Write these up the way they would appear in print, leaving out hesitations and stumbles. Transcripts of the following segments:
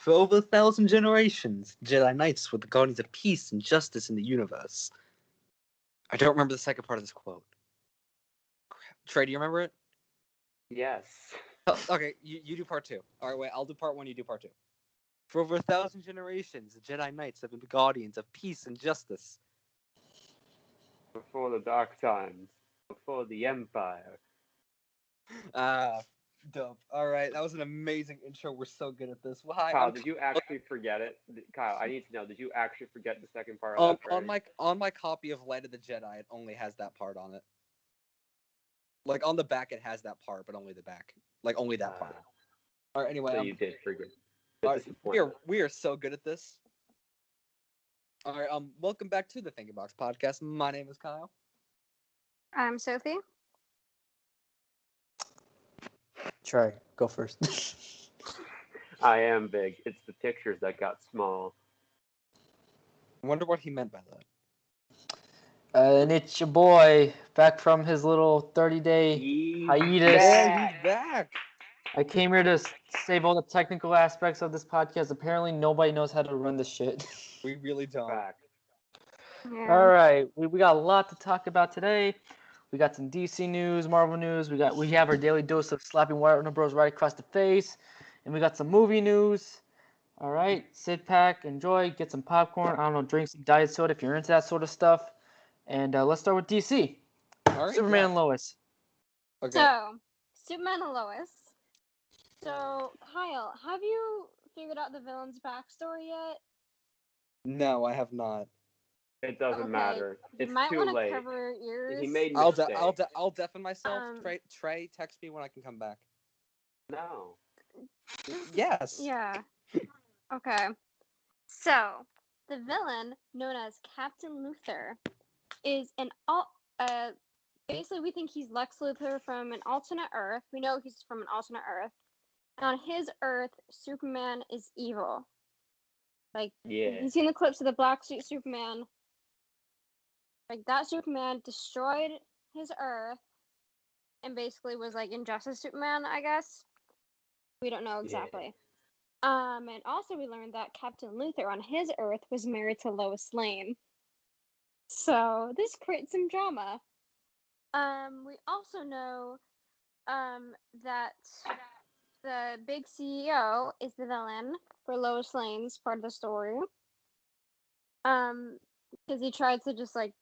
For over 1,000 generations, Jedi Knights were the guardians of peace and justice in the universe. I don't remember the second part of this quote. Trey, do you remember it? Yes. Oh, okay, you do part two. All right, wait, I'll do part one, you do part two. For over 1,000 generations, the Jedi Knights have been the guardians of peace and justice. Before the dark times. Before the Empire. Dope. All right, that was an amazing intro. We're so good at this. Well, hi, Kyle, did you actually forget it? Kyle, I need to know. Did you actually forget the second part of that phrase? on my copy of Light of the Jedi, it only has that part on it. Like on the back, it has that part, but only the back. Like only that part. All right. Anyway, so you did forget. All right, we are so good at this. All right. Welcome back to the Thinking Box podcast. My name is Kyle. I'm Sophie. Try. Go first. I am big. It's the pictures that got small. I wonder what he meant by that. And it's your boy back from his little 30-day hiatus. Yeah, he's back. I came here to save all the technical aspects of this podcast. Apparently, nobody knows how to run this shit. We really don't. Back. Yeah. All right, we got a lot to talk about today. We got some DC news, Marvel news. We have our daily dose of slapping Warner Bros. Right across the face, and we got some movie news. All right, sit back, enjoy, get some popcorn. I don't know, drink some diet soda if you're into that sort of stuff. And let's start with DC. All right, Superman and Lois. Okay. So, Superman and Lois. So, Kyle, have you figured out the villain's backstory yet? No, I have not. It doesn't matter. It's too late. Cover your ears. He made mistakes. I'll deafen myself. Trey, text me when I can come back. No. Yes. Yeah. Okay. So, the villain, known as Captain Luthor, is basically we think he's Lex Luthor from an alternate Earth. We know he's from an alternate Earth. And on his Earth, Superman is evil. Like, you've seen the clips of the black suit Superman. Like, that Superman destroyed his Earth and basically was like Injustice Superman, I guess. We don't know exactly. Yeah. And also we learned that Captain Luthor on his Earth was married to Lois Lane. So this creates some drama. We also know that the big CEO is the villain for Lois Lane's part of the story. Because he tried to just like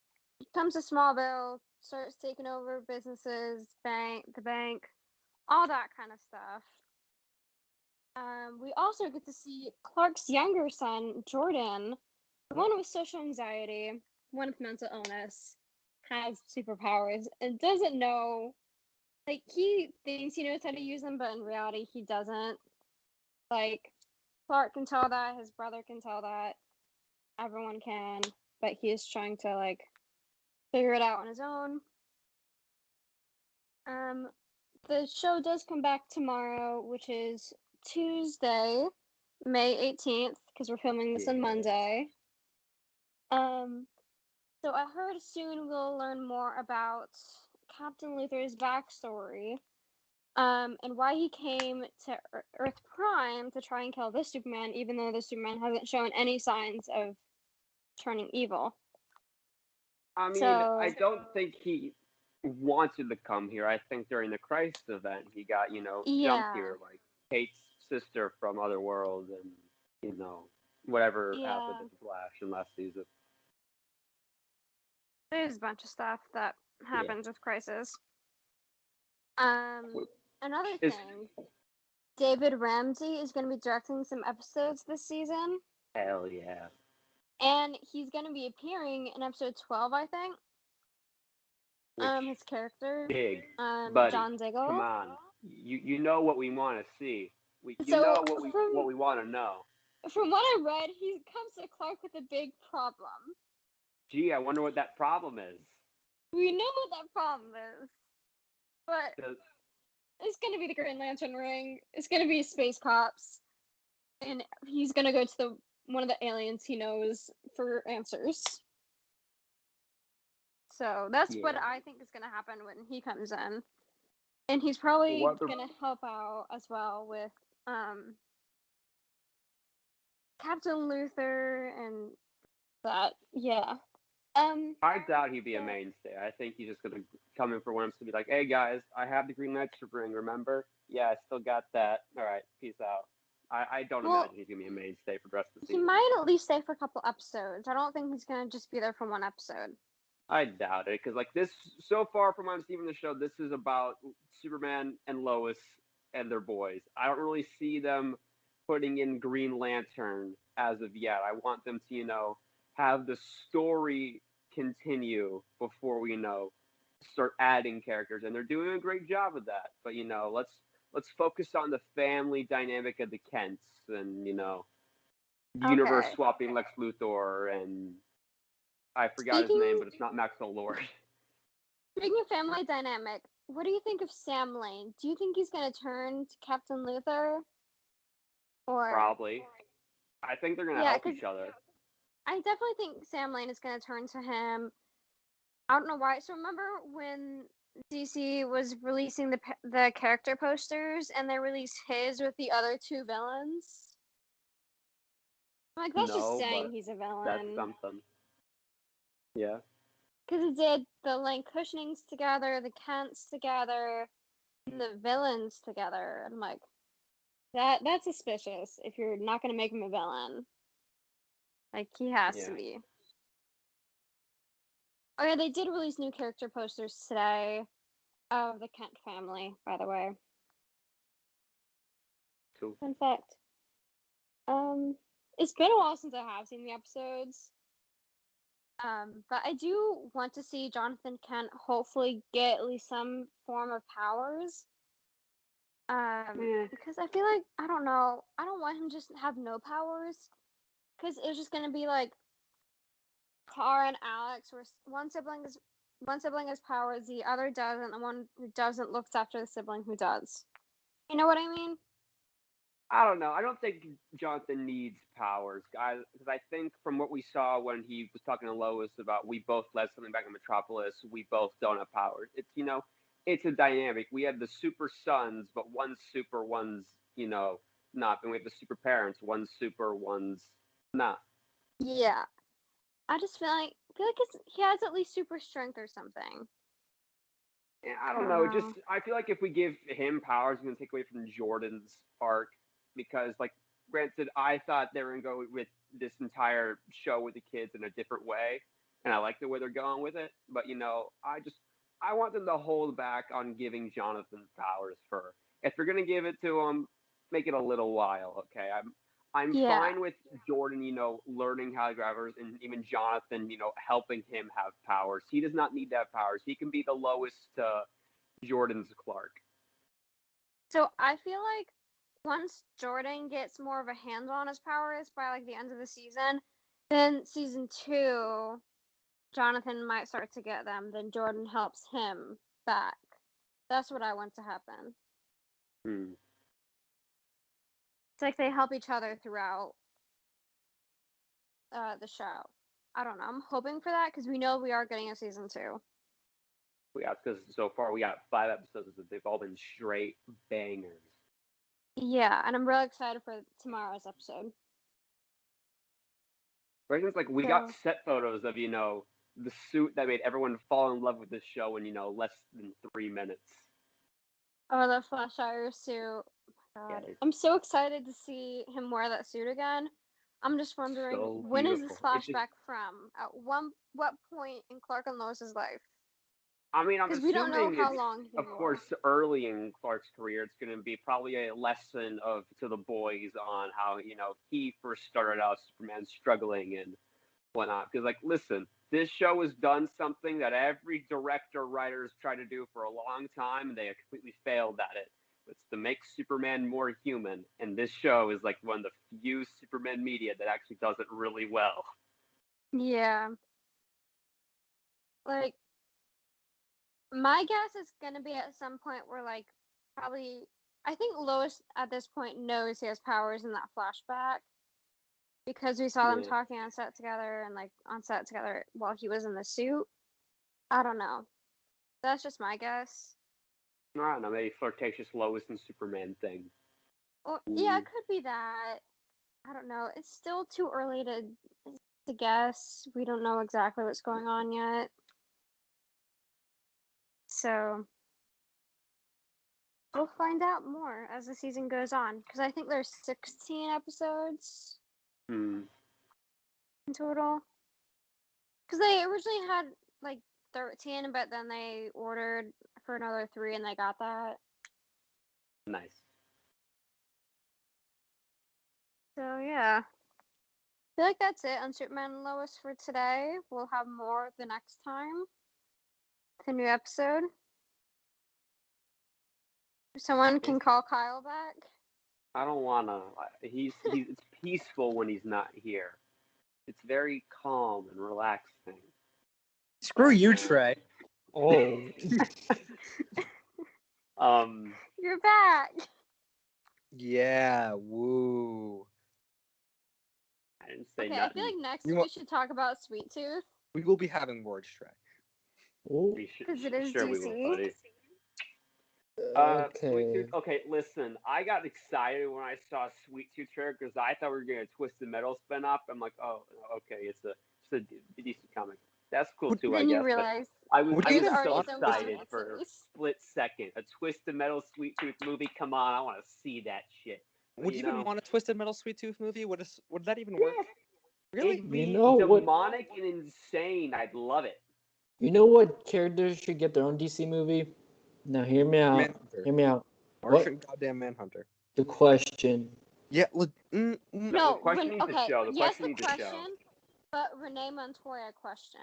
comes to Smallville, starts taking over businesses, the bank, all that kind of stuff. We also get to see Clark's younger son, Jordan, one with social anxiety, one with mental illness, has superpowers, and doesn't know. Like, he thinks he knows how to use them, but in reality, he doesn't. Like, Clark can tell that, his brother can tell that, everyone can, but he is trying to, like, figure it out on his own. The show does come back tomorrow, which is Tuesday, May 18th, because we're filming this on Monday. So I heard soon we'll learn more about Captain Luthor's backstory, and why he came to Earth Prime to try and kill this Superman, even though the Superman hasn't shown any signs of turning evil. I mean, I don't think he wanted to come here. I think during the Crisis event, he got, jumped here, like Kate's sister from Otherworld and, whatever happened in Flash in last season. There's a bunch of stuff that happens with Crisis. Another thing, David Ramsey is going to be directing some episodes this season. Hell yeah. And he's going to be appearing in episode 12, I think. His character, big, John Diggle. Come on, you know what we want to see. Know what we want to know. From what I read, he comes to Clark with a big problem. Gee, I wonder what that problem is. We know what that problem is, but it's going to be the Green Lantern ring. It's going to be space cops, and he's going to go to one of the aliens he knows for answers. So that's what I think is going to happen when he comes in. And he's probably going to help out as well with Captain Luther and that. Yeah. I doubt he'd be a mainstay. I think he's just gonna come in for once to be like, "Hey guys, I have the Green Lantern ring. Remember? Yeah, I still got that. All right, peace out." I don't imagine he's gonna be a mainstay for the rest of the season. He might at least stay for a couple episodes. I don't think he's gonna just be there for one episode. I doubt it, because like this, so far from what I'm seeing in the show, this is about Superman and Lois and their boys. I don't really see them putting in Green Lantern as of yet. I want them to, have the story continue before we, start adding characters, and they're doing a great job of that. But let's focus on the family dynamic of the Kents and universe swapping Lex Luthor, and I forgot his name, but it's not Maxwell Lord. Speaking of family dynamic, what do you think of Sam Lane? Do you think he's gonna turn to Captain Luther? Or probably. I think they're gonna help each other. I definitely think Sam Lane is gonna turn to him. I don't know why. So remember when DC was releasing the character posters and they released his with the other two villains? I'm like, that's just saying he's a villain. That's something. Yeah. Because it did the Lane Cushionings together, the Kents together, and the villains together. I'm like, that's suspicious if you're not going to make him a villain. Like, he has to be. Oh yeah, they did release new character posters today of the Kent family, by the way. Cool. Fun fact. It's been a while since I have seen the episodes. But I do want to see Jonathan Kent hopefully get at least some form of powers. Because I feel like, I don't know, I don't want him just to have no powers. Because it's just gonna be like Kara and Alex, where one sibling has powers, the other doesn't, and one who doesn't looks after the sibling who does. You know what I mean? I don't know. I don't think Jonathan needs powers, guys, because I think from what we saw when he was talking to Lois about we both led something back in Metropolis, we both don't have powers. It's it's a dynamic. We have the super sons, but one's super, one's not. And we have the super parents, one's super, one's not. Yeah, I just feel like he has at least super strength or something. Yeah, I don't know. I feel like if we give him powers, we're gonna take away from Jordan's arc. Because, like, granted, I thought they were going to go with this entire show with the kids in a different way, and I like the way they're going with it. But, I want them to hold back on giving Jonathan powers if you're going to give it to him, make it a little while, okay? I'm fine with Jordan, learning how to grab powers, and even Jonathan, helping him have powers. He does not need to have powers. He can be the lowest Jordan's Clark. So I feel like once Jordan gets more of a handle on his powers by like the end of the season, then season 2, Jonathan might start to get them. Then Jordan helps him back. That's what I want to happen. It's like they help each other throughout the show. I don't know. I'm hoping for that because we know we are getting a season 2. Because so far we got 5 episodes that they've all been straight bangers. Yeah, and I'm really excited for tomorrow's episode. For instance, like we got set photos of the suit that made everyone fall in love with this show in less than 3 minutes. Oh, the Flashire suit! Oh my God, I'm so excited to see him wear that suit again. I'm just wondering when is this flashback from? At what point in Clark and Lois's life? I mean, I'm assuming we don't know how long he of course, early in Clark's career, it's going to be probably a lesson to the boys on how he first started out Superman struggling and whatnot. Because listen, this show has done something that every director writers tried to do for a long time, and they have completely failed at it. It's to make Superman more human, and this show is like one of the few Superman media that actually does it really well. Yeah. Like, my guess is going to be at some point where, probably, I think Lois at this point knows he has powers in that flashback because we saw them talking on set together and, on set together while he was in the suit. I don't know. That's just my guess. I don't know, maybe flirtatious Lois and Superman thing. Well, yeah, it could be that. I don't know. It's still too early to guess. We don't know exactly what's going on yet. So we'll find out more as the season goes on. Because I think there's 16 episodes in total. Because they originally had like 13, but then they ordered for another 3 and they got that. Nice. So yeah. I feel like that's it on Superman and Lois for today. We'll have more the next time. The new episode. Someone can call Kyle back. I don't wanna. He's it's peaceful when he's not here. It's very calm and relaxing. Screw you, Trey. Oh. You're back. Yeah, woo. I didn't say Okay, nothing. I feel like next we should talk about Sweet Tooth. We will be having words, Trey. Because it is sure DC. We will, buddy. Okay. Sweet Tooth. Okay, listen. I got excited when I saw Sweet Tooth trailer because I thought we were getting a Twisted Metal spin-off. I'm like, oh, okay, it's a DC comic. That's cool too, I Then guess. you realize I was already so excited for a split second. A Twisted Metal Sweet Tooth movie. Come on, I want to see that shit. But, Would you even want a Twisted Metal Sweet Tooth movie? Would that even work? Really? It'd be demonic and insane. I'd love it. You know what characters should get their own DC movie? Now hear me out. Manhunter. Hear me out. Martian goddamn Manhunter. The Question. Yeah. No, the question needs to show. The question needs to show. But Renee Montoya question.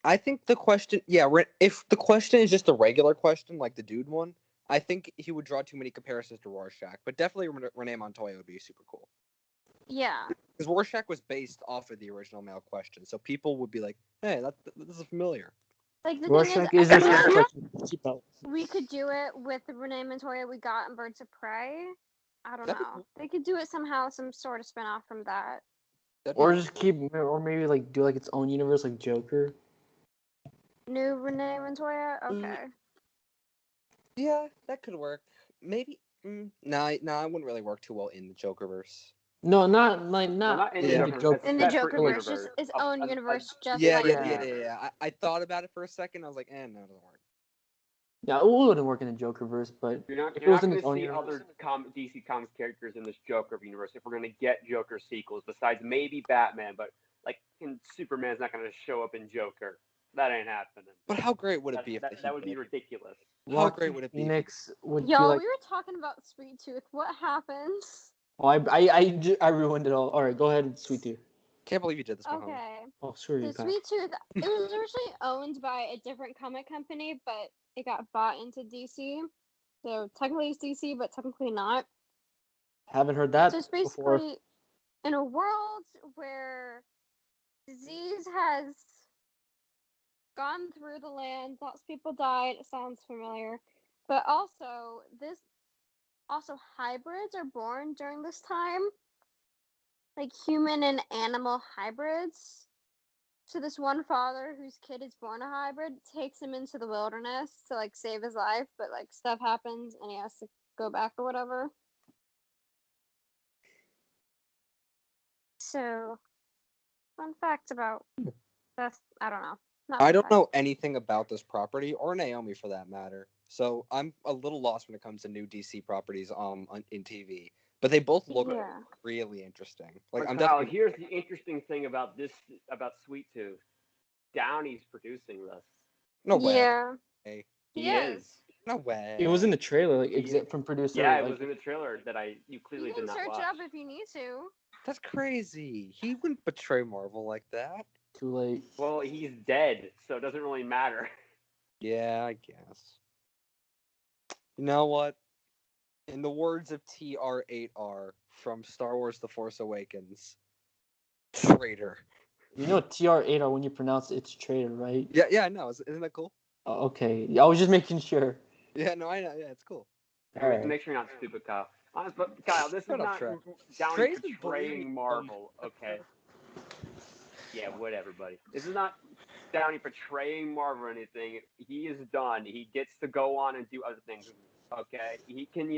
I think the question, if the question is just a regular question, like the dude one, I think he would draw too many comparisons to Rorschach. But definitely Renee Montoya would be super cool. Yeah. Because Rorschach was based off of the original male question, so people would be like, "Hey, this is familiar." Like the Rorschach thing is, we could do it with the Renee Montoya we got in Birds of Prey. I don't know. Cool. They could do it somehow, some sort of spinoff from that. Or just or maybe like do like its own universe, like Joker. New Renee Montoya. Okay. Yeah, that could work. Maybe. No, it wouldn't really work too well in the Jokerverse. No, not in the Jokerverse. In the Jokerverse, just his own universe. Yeah. I thought about it for a second. I was like, no, it doesn't work. Yeah, it wouldn't work in the Jokerverse, but you're not going to see other DC Comics characters in this Joker universe if we're going to get Joker sequels. Besides maybe Batman, but like Superman's not going to show up in Joker. That ain't happening. But how great would it be if that would be ridiculous? How great would it be? Phoenix would we were talking about Sweet Tooth. What happens? Oh, I ruined it all. All right, go ahead, Sweet Tooth. Can't believe you did this, Mohammad. Okay. Oh, screw you. So Sweet Tooth, it was originally owned by a different comic company, but it got bought into DC. So technically it's DC, but technically not. Haven't heard that. So it's basically in a world where disease has gone through the land, lots of people died. It sounds familiar, but also hybrids are born during this time, like human and animal hybrids. So this one father whose kid is born a hybrid takes him into the wilderness to like save his life, but like stuff happens and he has to go back or whatever. So, fun fact about that's I don't know. I don't know anything about this property or Naomi for that matter. So I'm a little lost when it comes to new DC properties in TV. But they both look really interesting. Like here's the interesting thing about Sweet Tooth. Downey's producing this. No way. Yeah. Hey. He is. No way. It was in the trailer, like from producer. Yeah, it was in the trailer that you clearly did not watch. You can search it up if you need to. That's crazy. He wouldn't betray Marvel like that. Too late. Well, he's dead, so it doesn't really matter. Yeah, I guess. You know what? In the words of TR-8R from Star Wars The Force Awakens, traitor. You know TR-8R, when you pronounce it, it's traitor, right? Yeah, I know. Isn't that cool? Oh, okay. I was just making sure. Yeah, no, I know. Yeah, it's cool. All right. Make sure you're not stupid, Kyle. But Kyle, this is not Downey portraying Marvel, okay? Yeah, whatever, buddy. This is not Downey portraying Marvel or anything. He is done. He gets to go on and do other things. Okay, he can,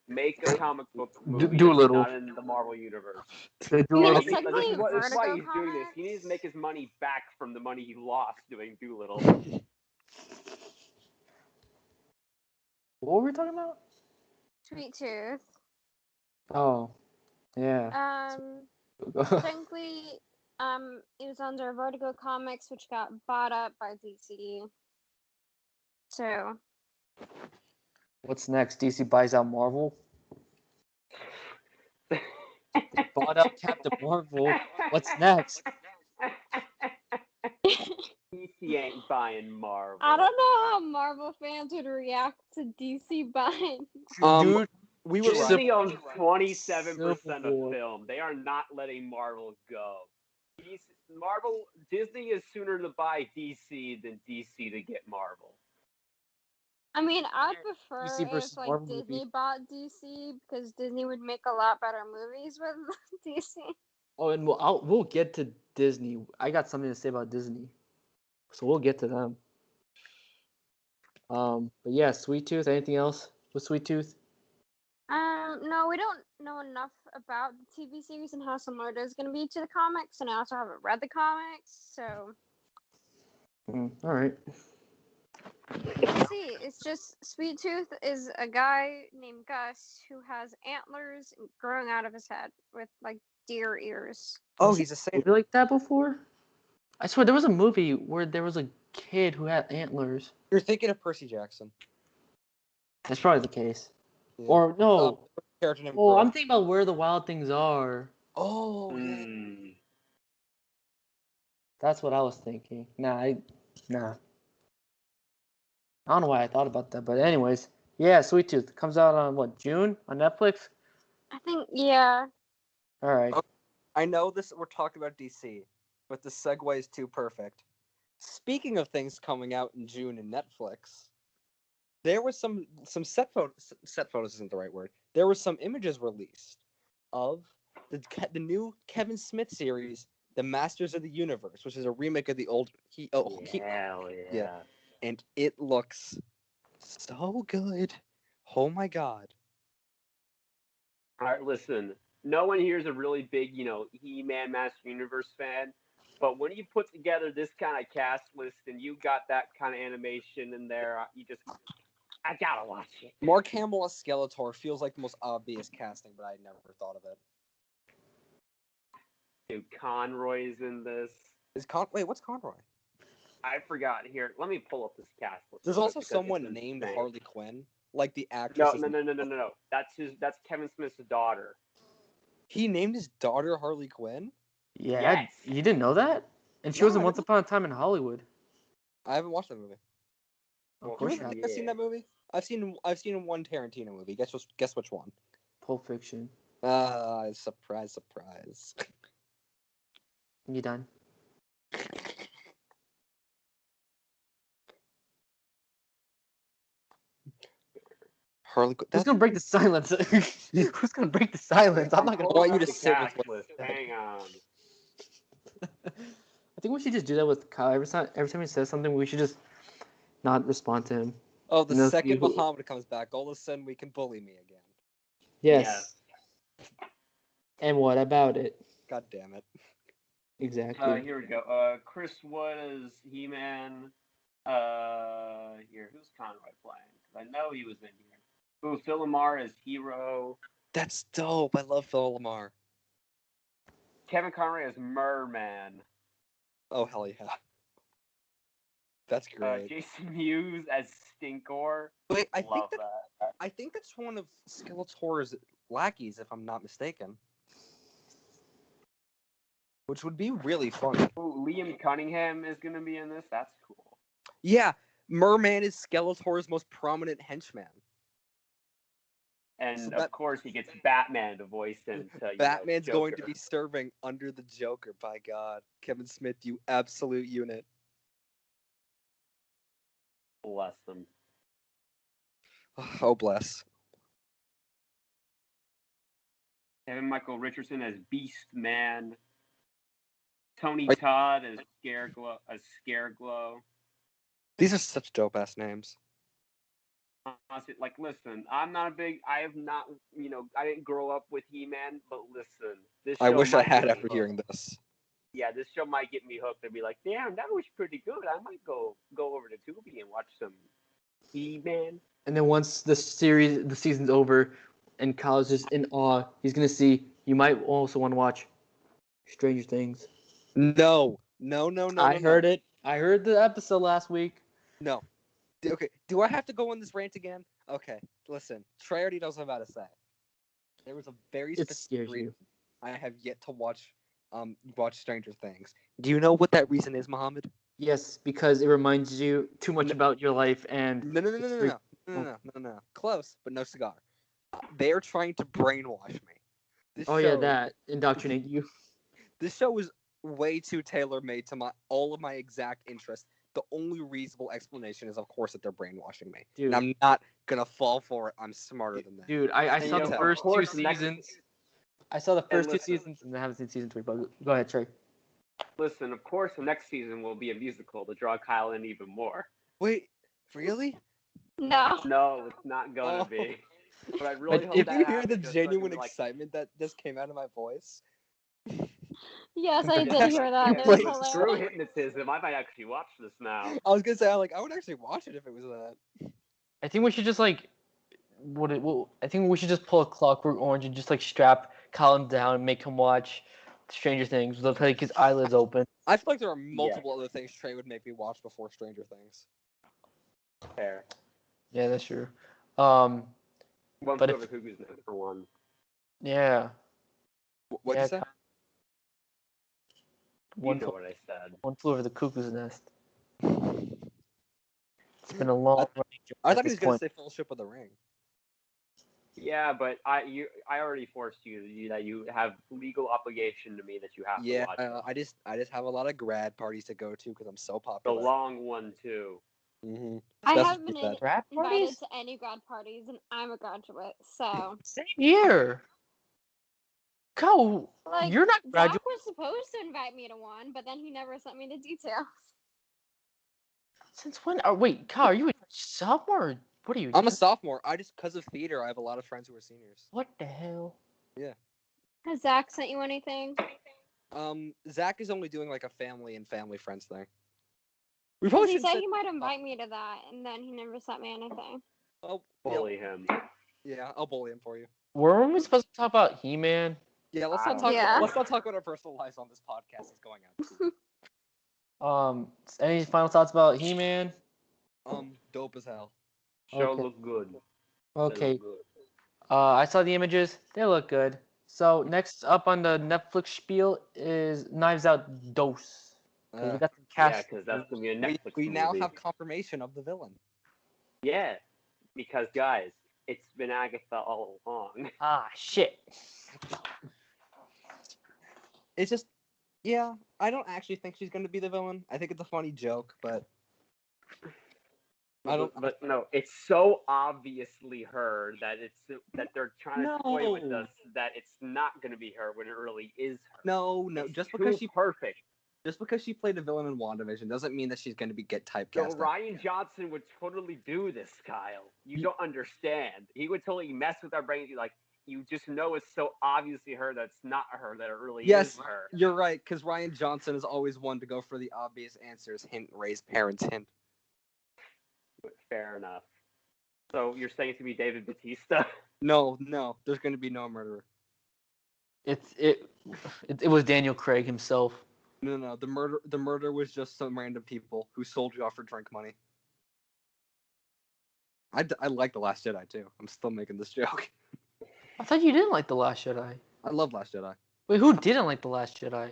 Make a comic book movie Doolittle. not in the Marvel universe. Doolittle. It's like playing This is why Vertigo he's doing this. He needs to make comics. his money back from the money he lost doing Doolittle. What were we talking about? Sweet Tooth. Oh, yeah. Technically, it was under Vertigo Comics, which got bought up by DC. So. What's next? DC buys out Marvel. Bought out Captain Marvel. What's next? DC ain't buying Marvel. I don't know how Marvel fans would react to DC buying. Dude, we were Disney owns 27% Civil War. of film. They are not letting Marvel go. Disney is sooner to buy DC than DC to get Marvel. I mean, I'd prefer DC versus if like Marvel Disney movie. bought DC because Disney would make a lot better movies with DC. Oh, and we'll get to Disney. I got something to say about Disney, so we'll get to them. But yeah, Sweet Tooth. Anything else with Sweet Tooth? No, we don't know enough about the TV series and how similar it is going to be to the comics, and I also haven't read the comics, so. All right. Let's see. It's just Sweet Tooth is a guy named Gus who has antlers growing out of his head with like deer ears. Oh, he's a saint. Movie like that before? I swear there was a movie where there was a kid who had antlers. You're thinking of Percy Jackson. That's probably the case. Yeah. Or no. Character named Oh, Gro. I'm thinking about Where the Wild Things Are. Oh, yeah. That's what I was thinking. Nah. I don't know why I thought about that, but anyways, yeah, Sweet Tooth comes out on what, June on Netflix? I think, yeah. All right. Okay. I know this. We're talking about DC, but the segue is too perfect. Speaking of things coming out in June in Netflix, there was some set photos. Set photos isn't the right word. There were some images released of the new Kevin Smith series, The Masters of the Universe, which is a remake of the old. Yeah, and it looks so good. Oh my god. All right, listen. No one here is a really big, He-Man Master Universe fan. But when you put together this kind of cast list and you got that kind of animation in there, I gotta watch it. Mark Hamill as Skeletor feels like the most obvious casting, but I never thought of it. Dude, Conroy's in this. Wait, what's Conroy? I forgot. Here, let me pull up this cast list. There's also someone named Harley Quinn, like the actress. No. That's Kevin Smith's daughter. He named his daughter Harley Quinn? Yeah, yes. You didn't know that? And she was in Once Upon a Time in Hollywood. I haven't watched that movie. Of course I've seen that movie. I've seen one Tarantino movie. Guess which one? Pulp Fiction. Surprise. You done? Harley Quinn. Who's gonna break the silence? Who's gonna break the silence? I'm not gonna. I want you to sit with list. Hang on. I think we should just do that with Kyle. Every time he says something, we should just not respond to him. Oh, the second Mohammad comes back, all of a sudden we can bully me again. Yes. And what about it? God damn it. Exactly. Here we go. Chris Wood as He-Man. Who's Conroy playing? Because I know he was in here. Ooh, Phil Lamar as Hero. That's dope. I love Phil Lamar. Kevin Conroy as Merman. Oh, hell yeah. That's great. Jason Mewes as Stinkor. Wait, I think that's one of Skeletor's lackeys, if I'm not mistaken. Which would be really fun. Ooh, Liam Cunningham is going to be in this. That's cool. Yeah, Merman is Skeletor's most prominent henchman. And of course, he gets Batman to voice him. Batman's going to be serving under the Joker. By God, Kevin Smith, you absolute unit. Bless them. Oh, bless. Kevin Michael Richardson as Beast Man. Tony Todd as Scareglow. These are such dope ass names. honestly, like, listen, I have not, I didn't grow up with He-Man, but listen, this I show wish I might had get me after hooked. hearing this. Yeah, this show might get me hooked and be like, damn, that was pretty good. I might go over to Tubi and watch some He-Man. And then once the season's over, and Kyle's just in awe, he's gonna see. You might also want to watch Stranger Things. No. I heard it. I heard the episode last week. No. Okay. Do I have to go on this rant again? Okay. Listen. Trey already knows what I'm about to say. There was a very specific reason I have yet to watch Stranger Things. Do you know what that reason is, Mohammad? Yes, because it reminds you too much about your life and No. Close, but no cigar. They are trying to brainwash me. That indoctrinate you. This show is way too tailor-made to all of my exact interests. The only reasonable explanation is, of course, that they're brainwashing me. Dude. And I'm not gonna fall for it. I'm smarter than that. Dude, I saw the first 2 seasons. I saw the first 2 seasons, and I haven't seen season 3. But go ahead, Trey. Listen, of course, the next season will be a musical to draw Kyle in even more. Wait, really? No. No, it's not gonna be. But I really hope if that you hear the happens, genuine excitement that just came out of my voice. Yes, I did hear that. It was hilarious. Through hypnotism, I might actually watch this now. I was gonna say, I would actually watch it if it was that. I think we should just I think we should just pull a Clockwork Orange and just strap Colin down and make him watch Stranger Things with his eyelids open. I feel like there are multiple other things Trey would make me watch before Stranger Things. Fair. Yeah, that's true. One Flew Over the Cuckoo's Nest for one. Yeah. What'd you say? You know what I said. One Flew Over the Cuckoo's Nest. It's been a long running joke. I thought he was going to say Fellowship of the Ring. Yeah, but I already forced you that you have legal obligation to me that you have to watch. Yeah, I just have a lot of grad parties to go to because I'm so popular. The long one too. Mm-hmm. I haven't been invited to any grad parties, and I'm a graduate, so. Same year. Go. You're not graduate. Zach was supposed to invite me to one, but then he never sent me the details. Since when? Wait, Kyle, are you a sophomore? What are you? I'm a sophomore. Because of theater, I have a lot of friends who are seniors. What the hell? Yeah. Has Zach sent you anything? Zach is only doing a family and family friends thing. He said he might invite me to that, and then he never sent me anything. I'll bully him. Yeah, I'll bully him for you. Weren't we supposed to talk about He-Man? Yeah, let's not talk about our personal lives on this podcast. It's going out. Any final thoughts about He-Man? Dope as hell. Show look good. Okay. Look good. I saw the images. They look good. So next up on the Netflix spiel is Knives Out Dose. We got some cast. Yeah, because that's gonna be a Netflix We movie. now have confirmation of the villain. Yeah, because guys, it's been Agatha all along. Ah, shit. It's just, I don't actually think she's gonna be the villain. I think it's a funny joke, but But no, it's so obviously her that they're trying to toy with us that it's not gonna be her when it really is her. No, it's just because she's perfect. Just because she played a villain in WandaVision doesn't mean that she's going to get typecast. No, Ryan Johnson would totally do this, Kyle. You don't understand. He would totally mess with our brains. You just know it's so obviously her that it's not her, that it really is her. Yes, you're right, because Ryan Johnson is always one to go for the obvious answers. Hint, raise parents, hint. Fair enough. So you're saying it's going to be David Bautista? No, there's going to be no murderer. It was Daniel Craig himself. No. The murder was just some random people who sold you off for drink money. I like The Last Jedi too. I'm still making this joke. I thought you didn't like The Last Jedi. I love Last Jedi. Wait, who didn't like The Last Jedi?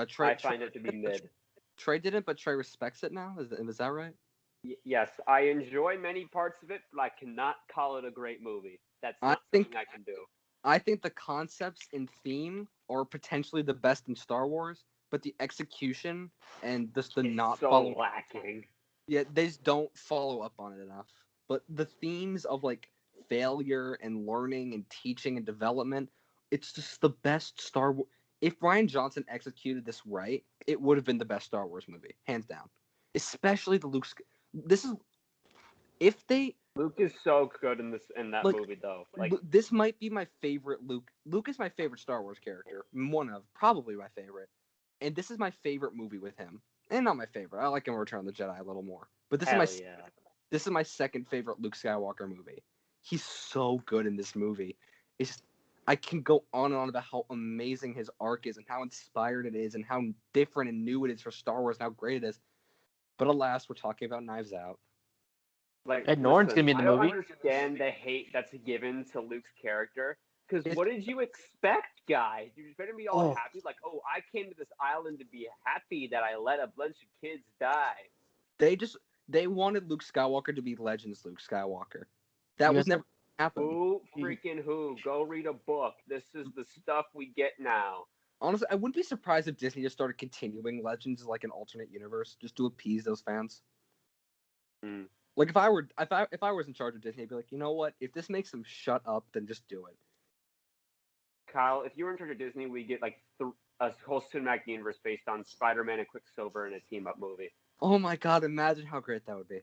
Trey, I find it to be mid. Trey didn't, but Trey respects it now. Is that right? Yes, I enjoy many parts of it, but I cannot call it a great movie. That's not something I can do. I think the concepts and theme are potentially the best in Star Wars, but the execution and just lacking. Yeah, they just don't follow up on it enough. But the themes of failure and learning and teaching and development, it's just the best Star Wars. If Ryan Johnson executed this right, it would have been the best Star Wars movie, hands down. Especially the Luke. Luke is so good in that Like, movie though. Like this might be my favorite Luke. Luke is my favorite Star Wars character. Probably my favorite. And this is my favorite movie with him. And not my favorite. I like him in Return of the Jedi a little more. But this is my second favorite Luke Skywalker movie. He's so good in this movie. It's just, I can go on and on about how amazing his arc is and how inspired it is and how different and new it is for Star Wars and how great it is. But alas, we're talking about Knives Out. Like, Ed Norton's gonna be in the movie. I don't understand the hate that's given to Luke's character. Because what did you expect, guys? You're just going to be all happy, like, oh, I came to this island to be happy that I let a bunch of kids die. They wanted Luke Skywalker to be Legends Luke Skywalker. That was never happened. Who? Go read a book. This is the stuff we get now. Honestly, I wouldn't be surprised if Disney just started continuing Legends as like an alternate universe, just to appease those fans. Like if I was in charge of Disney, I'd be like, you know what? If this makes them shut up, then just do it. Kyle, if you were in charge of Disney, we get like a whole cinematic universe based on Spider-Man and Quicksilver in a team-up movie. Oh my god! Imagine how great that would be.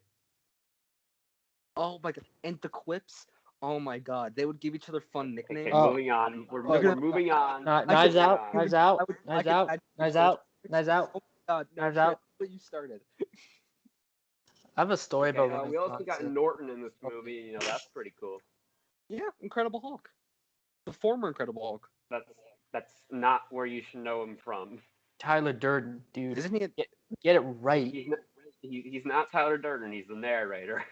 Oh my god! And the quips. Oh my god! They would give each other fun nicknames. Okay, moving on. We're moving on. Knives out. Knives out. Knives out. Knives out. Knives out. Oh my god! Knives out. You started. I have a story about. We also got Norton in this movie. You know, that's pretty cool. Yeah, Incredible Hulk. The former Incredible Hulk. That's not where you should know him from. Tyler Durden, dude. Isn't he? Get it right. He's not Tyler Durden. He's the narrator.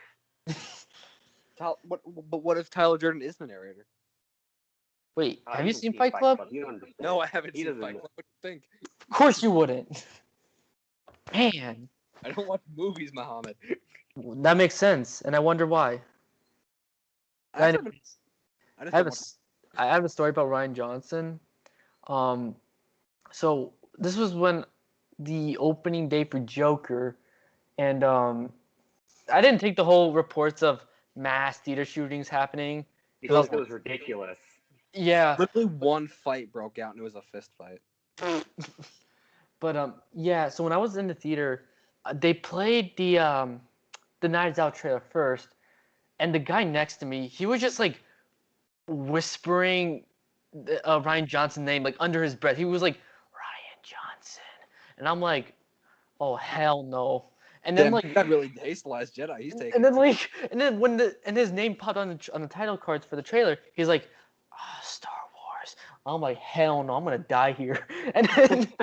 But what if Tyler Durden is the narrator? Wait, have you seen Fight Club? No, I haven't seen Fight Club. What do you think? Of course you wouldn't. Man. I don't watch movies, Mohammad. That makes sense, and I wonder why. I have a story about Rian Johnson. So this was when the opening day for Joker, and I didn't take the whole reports of mass theater shootings happening. It was ridiculous. Yeah. Literally one fight broke out, and it was a fist fight. But yeah. So when I was in the theater, they played the Knives Out trailer first, and the guy next to me, he was just like whispering Rian Johnson's name like under his breath. He was like, Rian Johnson, and I'm like, oh hell no. And then that really tastes Last Jedi. He's taking. And then when his name popped on the title cards for the trailer, he's like, Star Wars. I'm like, hell no, I'm gonna die here. And then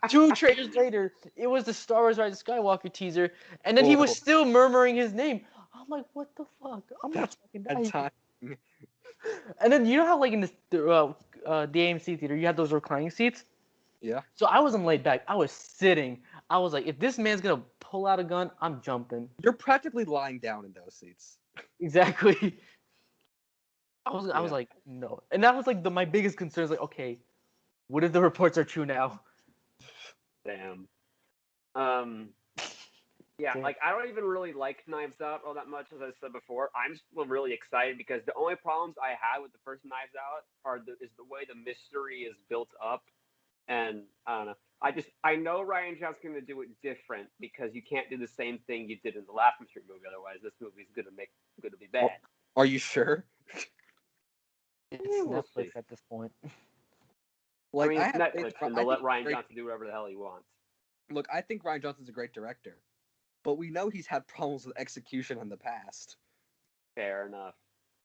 2 trailers later, it was the Star Wars Rise of Skywalker teaser, and then he was still murmuring his name. I'm like, what the fuck? I'm not fucking dying. And then you know how like in the AMC theater you had those reclining seats? Yeah. So I wasn't laid back. I was sitting. I was like, if this man's gonna pull out a gun, I'm jumping. You're practically lying down in those seats. Exactly. I was like, no. And that was like my biggest concern is like, okay, what if the reports are true now? Damn. Yeah, like I don't even really like Knives Out all that much, as I said before. I'm still really excited because the only problems I had with the first Knives Out is the way the mystery is built up, and I don't know. I know Rian Johnson's going to do it different because you can't do the same thing you did in the Laughing Street movie. Otherwise, this movie's going to be bad. Are you sure? It's Netflix at this point. Like, I mean, it's Netflix, and they'll let Rian Johnson do whatever the hell he wants. Look, I think Rian Johnson's a great director, but we know he's had problems with execution in the past. Fair enough.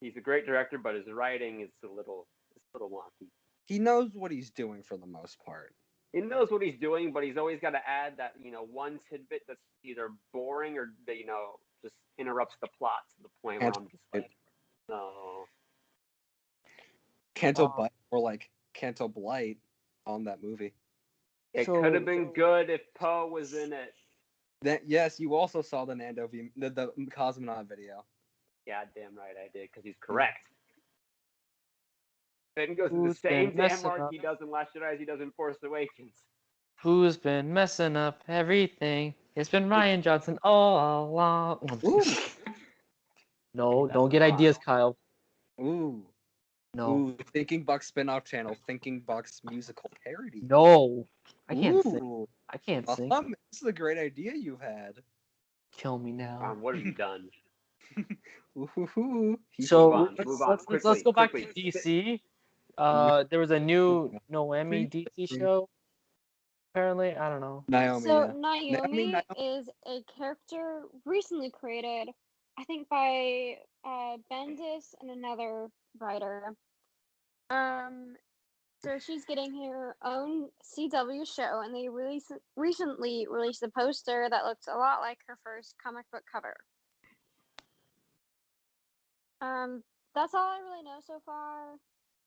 He's a great director, but his writing is a little wonky. He knows what he's doing for the most part. He knows what he's doing, but he's always got to add that, one tidbit that's either boring or that, just interrupts the plot to the point where I'm just like, no. Canto Bite or like Canto Blight on that movie. It could have been good if Poe was in it. Yes, you also saw the the Cosmonaut video. Yeah, damn right I did, because he's correct. Ben goes to the same damn mark he does in Last Jedi as he does in Force Awakens. Who's been messing up everything? It's been Rian Johnson all along. No, don't get ideas, Kyle. Ooh. No. Ooh, Thinking Bucks spin-off channel, Thinking Bucks musical parody. No. I can't sing. I can't sing. This is a great idea you've had. Kill me now. What have you done? So let's go back quickly. to DC. There was a new Noemi DC show. Apparently, I don't know. Naomi. So Yeah. Naomi is a character recently created, I think by Bendis and another writer. So she's getting her own CW show, and they recently released a poster that looks a lot like her first comic book cover. That's all I really know so far.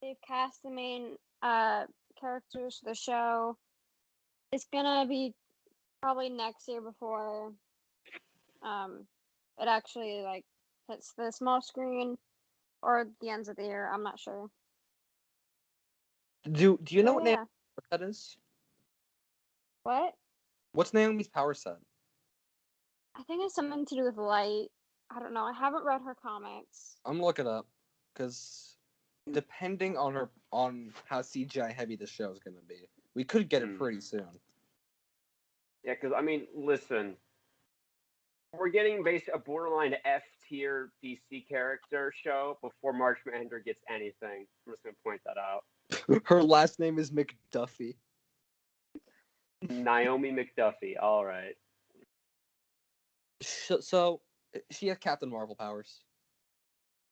They've cast the main characters for the show. It's gonna be probably next year before it actually like hits the small screen, or the ends of the year. I'm not sure. Do you know what Naomi's power set is? What? What's Naomi's power set? I think it's something to do with light. I don't know. I haven't read her comics. I'm gonna look it up, because depending on how CGI heavy the show is gonna be, we could get it pretty soon. Yeah, because I mean, listen, we're getting basically a borderline F tier DC character show before March Manhunter gets anything. I'm just gonna point that out. Her last name is McDuffie. Naomi McDuffie. All right. So she has Captain Marvel powers.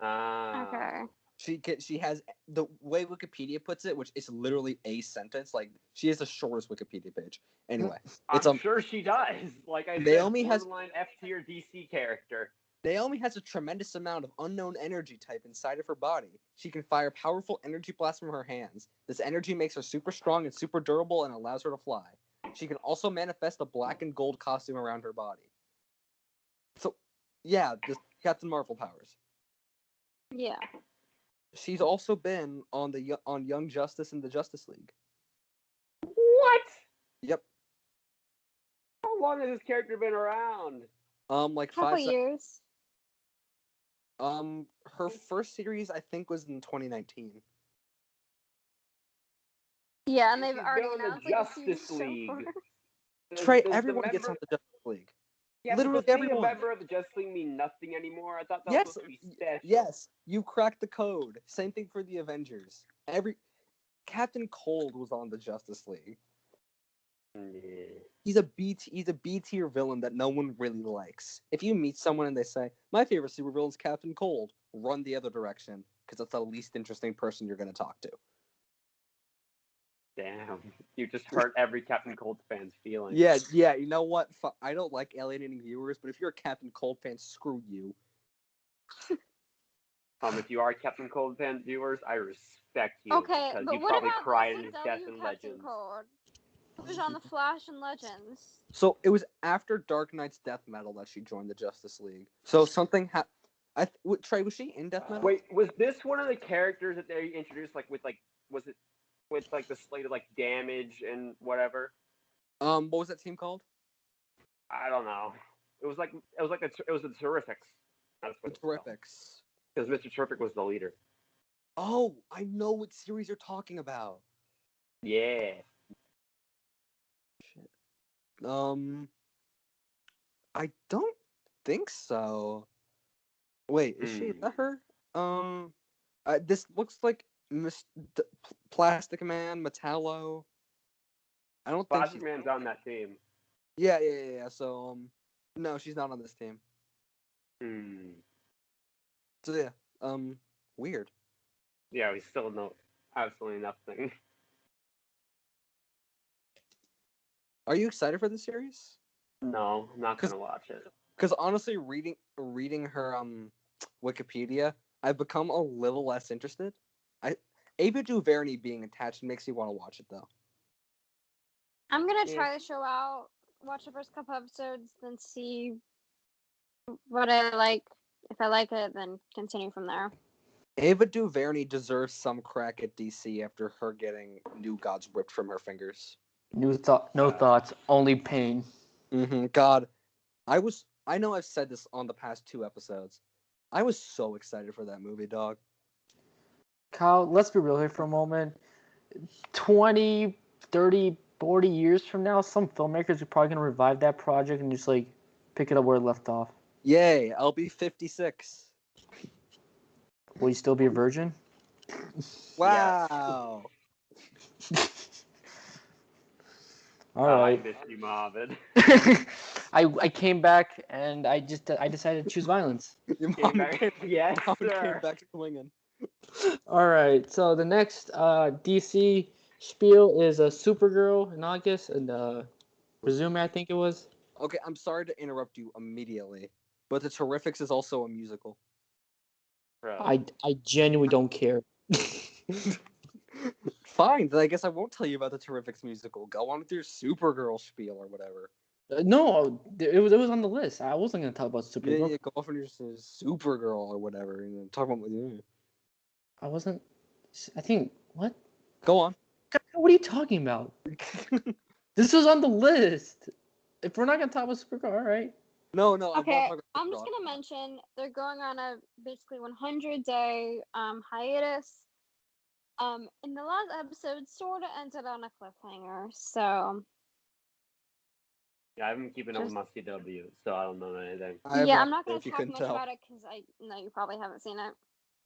Okay. She has, the way Wikipedia puts it, which is literally a sentence. Like, she has the shortest Wikipedia page. Anyway, I'm sure she does. Like I Naomi said, has borderline F tier DC character. Naomi has a tremendous amount of unknown energy type inside of her body. She can fire powerful energy blasts from her hands. This energy makes her super strong and super durable and allows her to fly. She can also manifest a black and gold costume around her body. So, yeah, just Captain Marvel powers. Yeah. She's also been on Young Justice and the Justice League. What? Yep. How long has this character been around? Like couple years. Her first series, I think, was in 2019. Yeah, and they've already announced the Justice League. Trey, everyone gets on the Justice League. Yeah, literally but does everyone. being a member of the Justice League mean nothing anymore? I thought that was supposed to be special. Yes, you cracked the code. Same thing for the Avengers. Captain Cold was on the Justice League. Yeah. He's a B tier villain that no one really likes. If you meet someone and they say, "My favorite supervillain is Captain Cold," run the other direction, because that's the least interesting person you're going to talk to. Damn, you just hurt every Captain Cold fan's feelings. Yeah. You know what? I don't like alienating viewers, but if you're a Captain Cold fan, screw you. If you are Captain Cold fan viewers, I respect you. Okay, because but you what probably about cried the in his CW death in Captain Legends. Cold? Who was on the Flash and Legends? So it was after Dark Knight's death metal that she joined the Justice League. So something Trey, was she in death metal? Wait, was this one of the characters that they introduced? Was it with the slate of Damage and whatever? What was that team called? I don't know. It was the Terrifics. That's what the Terrifics. Because Mr. Terrific was the leader. Oh, I know what series you're talking about. Yeah. Shit. I don't think so. Wait, is that her? This looks like Plastic Man, Metallo. I don't think Plastic Man's on that team. Yeah. So, no, she's not on this team. So yeah, weird. Yeah, we still know absolutely nothing. Are you excited for the series? No, I'm not gonna watch it. Because honestly, reading her Wikipedia, I've become a little less interested. Ava DuVernay being attached makes me want to watch it though. I'm gonna try the show out, watch the first couple episodes, then see what I like. If I like it, then continue from there. Ava DuVernay deserves some crack at DC after her getting New Gods ripped from her fingers. No thoughts, only pain. God, I know I've said this on the past 2 episodes. I was so excited for that movie, dog. Kyle, let's be real here for a moment. 20, 30, 40 years from now, some filmmakers are probably going to revive that project and just pick it up where it left off. Yay, I'll be 56. Will you still be a virgin? Wow. All right. I miss you, Mohammad. I came back and I decided to choose violence. Your Came back. Yes, Mom sir. came back swinging. All right. So the next DC spiel is a Supergirl in August and Resume, I think it was. Okay, I'm sorry to interrupt you immediately, but The Terrifics is also a musical. Bro. I genuinely don't care. Fine, then I guess I won't tell you about the Terrifics musical. Go on with your Supergirl spiel or whatever. No, it was on the list. I wasn't gonna talk about Supergirl. Yeah, go off on your Supergirl or whatever, and then talk about. Yeah. I wasn't. I think what? Go on. What are you talking about? This was on the list. If we're not gonna talk about Supergirl, all right. No. Okay, I'm just gonna mention they're going on a basically 100-day hiatus. In the last episode, sort of ended on a cliffhanger. So. Yeah, I've been keeping up with my CW, so I don't know anything. Yeah, I'm not gonna talk much about it because I know you probably haven't seen it.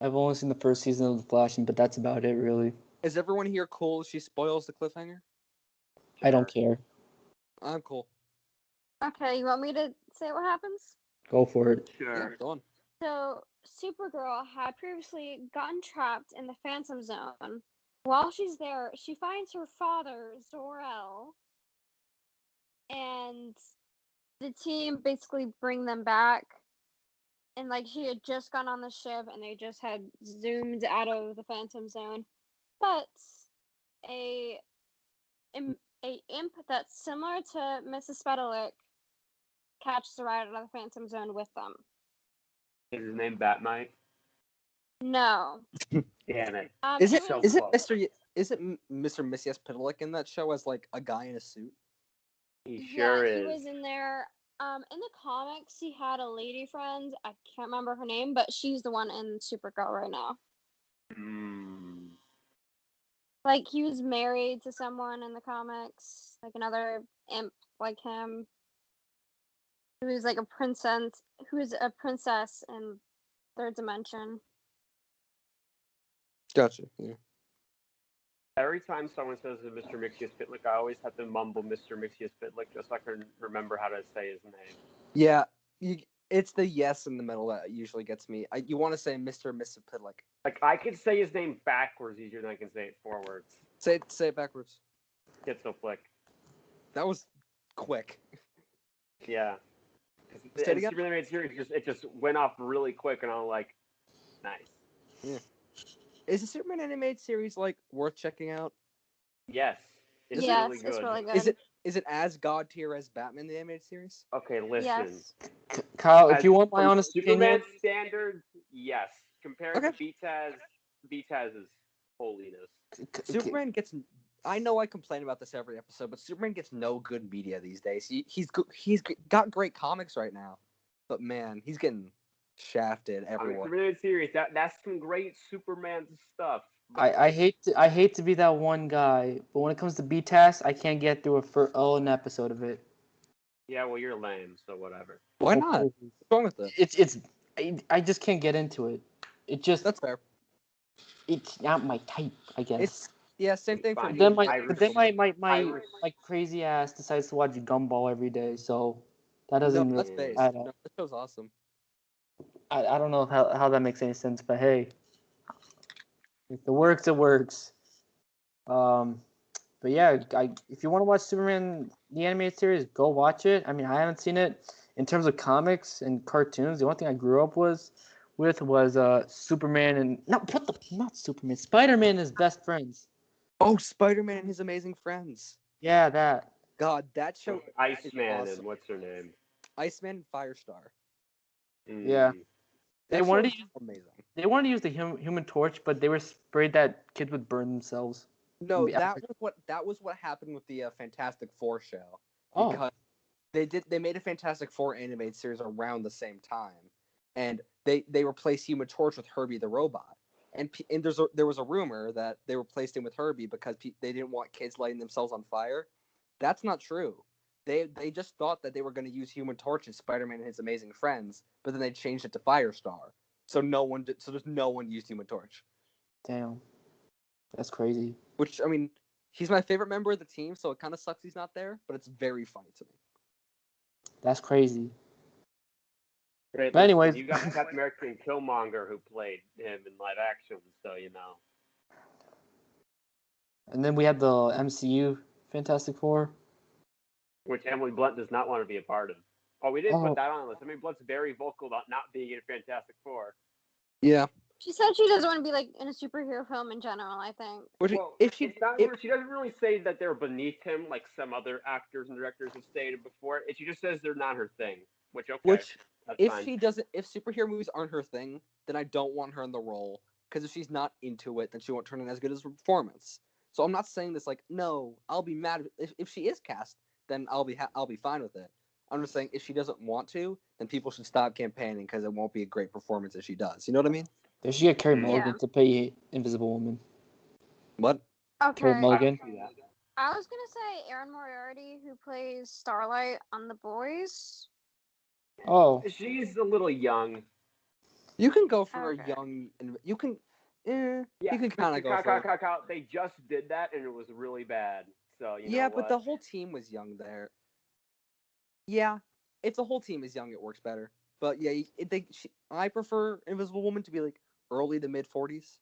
I've only seen the first season of The Flash, but that's about it, really. Is everyone here cool if she spoils the cliffhanger? Sure. I don't care. I'm cool. Okay, you want me to say what happens? Go for it. Sure. Yeah, go on. So, Supergirl had previously gotten trapped in the Phantom Zone. While she's there, she finds her father, Zor-El, and the team basically bring them back. And, like, she had just gone on the ship, and they just had zoomed out of the Phantom Zone. But a imp that's similar to Mrs. Spedalick catches the ride out of the Phantom Zone with them. Is his name Batmite? No. Damn it. Is it Mr. Misias-Pitalik in that show as like a guy in a suit? He sure is. He was in there. In the comics, he had a lady friend. I can't remember her name, but she's the one in Supergirl right now. Like, he was married to someone in the comics, like another imp like him, who was like a princess in Third Dimension. Gotcha. Yeah. Every time someone says Mr. Mixia-Spitlick, I always have to mumble Mr. Mixia-Spitlick just so I can remember how to say his name. Yeah, it's the yes in the middle that usually gets me. You want to say Mr. Misias-Pitalik. Like, I can say his name backwards easier than I can say it forwards. Say it backwards. Schizo-Flick. That was quick. Yeah. Say it again? Superman animated series it just went off really quick, and I'm like, nice. Yeah. Is the Superman animated series like worth checking out? Yes. It's really good. Is it as god tier as Batman the animated series? Okay, listen. Yes. Kyle, if you want my honest Superman opinion, standards, yes. Compared to BTAS's holiness. Superman gets. I know I complain about this every episode, but Superman gets no good media these days. He's got great comics right now, but man, he's getting shafted everywhere. Superman series, that's some great Superman stuff. I hate to be that one guy, but when it comes to BTAS, I can't get through an episode of it. Yeah, well, you're lame, so whatever. Why not? What's wrong with it? I just can't get into it. That's fair. It's not my type, I guess. Same thing for me. Then my crazy ass decides to watch Gumball every day, so that doesn't really add up. No, that show's awesome. I don't know how that makes any sense, but hey, if it works, it works. But yeah, if you want to watch Superman the animated series, go watch it. I mean, I haven't seen it. In terms of comics and cartoons, the only thing I grew up with was Superman and not Superman, Spider-Man and his best friends. Oh, Spider-Man and his amazing friends. Yeah, that. God, that show. Iceman awesome. And what's her name? Iceman and Firestar. Yeah. They wanted to use the Human Torch, but they were afraid that kids would burn themselves. No, that was what happened with the Fantastic Four show. Because they made a Fantastic Four animated series around the same time, and they replaced Human Torch with Herbie the Robot. And there was a rumor that they replaced him with Herbie because they didn't want kids lighting themselves on fire. That's not true. They just thought that they were going to use Human Torch and Spider-Man and his amazing friends, but then they changed it to Firestar. So there's no one used Human Torch. Damn. That's crazy. Which, I mean, he's my favorite member of the team, so it kind of sucks he's not there, but it's very funny to me. That's crazy. Great. But anyways, you got American Killmonger who played him in live action, so And then we had the MCU Fantastic Four, which Emily Blunt does not want to be a part of. Oh, we didn't put that on the list. Emily Blunt's very vocal about not being in Fantastic Four. Yeah. She said she doesn't want to be like in a superhero film in general. I think. Well, she doesn't really say that they're beneath him like some other actors and directors have stated before. She just says they're not her thing. Which if fine. if superhero movies aren't her thing, then I don't want her in the role. Because if she's not into it, then she won't turn in as good as a performance. So I'm not saying this like, no, I'll be mad if she is cast, then I'll be fine with it. I'm just saying if she doesn't want to, then people should stop campaigning because it won't be a great performance if she does. You know what I mean? They should get Carey Mulligan to play Invisible Woman. What? Okay. Carey Mulligan. I was gonna say Erin Moriarty, who plays Starlight on The Boys. Oh. She's a little young. You can go for a young, and you can. You can kind of go for it. They just did that, and it was really bad. So but the whole team was young there. Yeah, if the whole team is young, it works better. But yeah, I prefer Invisible Woman to be like early to mid 40s.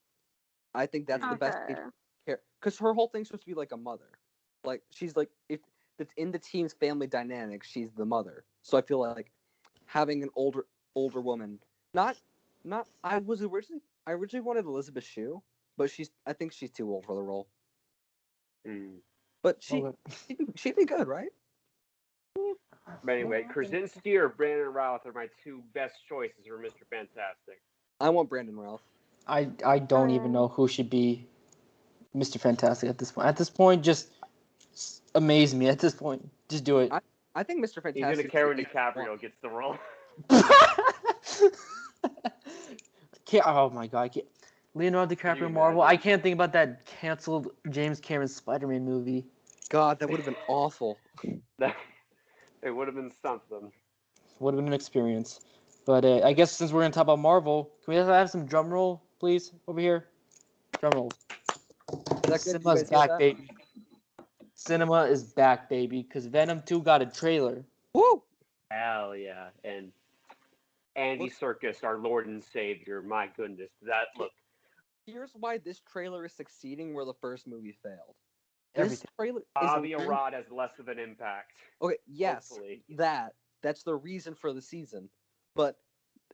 I think that's the best age here, because her whole thing's supposed to be like a mother. Like she's like if it's in the team's family dynamic, she's the mother. So I feel like having an older woman, not I originally wanted Elizabeth Shue, but I think she's too old for the role. But she'd be good, right? But anyway, Krasinski or Brandon Routh are my two best choices for Mr. Fantastic. I want Brandon Routh. I don't even know who should be Mr. Fantastic at this point. At this point, just amaze me. At this point, just do it. I think Mr. Fantastic. Even Karen DiCaprio gets the role. Oh my god! Leonardo DiCaprio Marvel. I can't think about that canceled James Cameron Spider-Man movie. God, that would have been awful. It would have been something. Would have been an experience. But I guess since we're going to talk about Marvel, can we have some drum roll, please, over here? Drum roll. Cinema's back, baby. Cinema is back, baby, because Venom 2 got a trailer. Woo! Hell yeah. And Andy Serkis, our Lord and Savior, my goodness. Here's why this trailer is succeeding where the first movie failed. This trailer Avi Arad has less of an impact. Okay, yes, hopefully. That's the reason for the season, but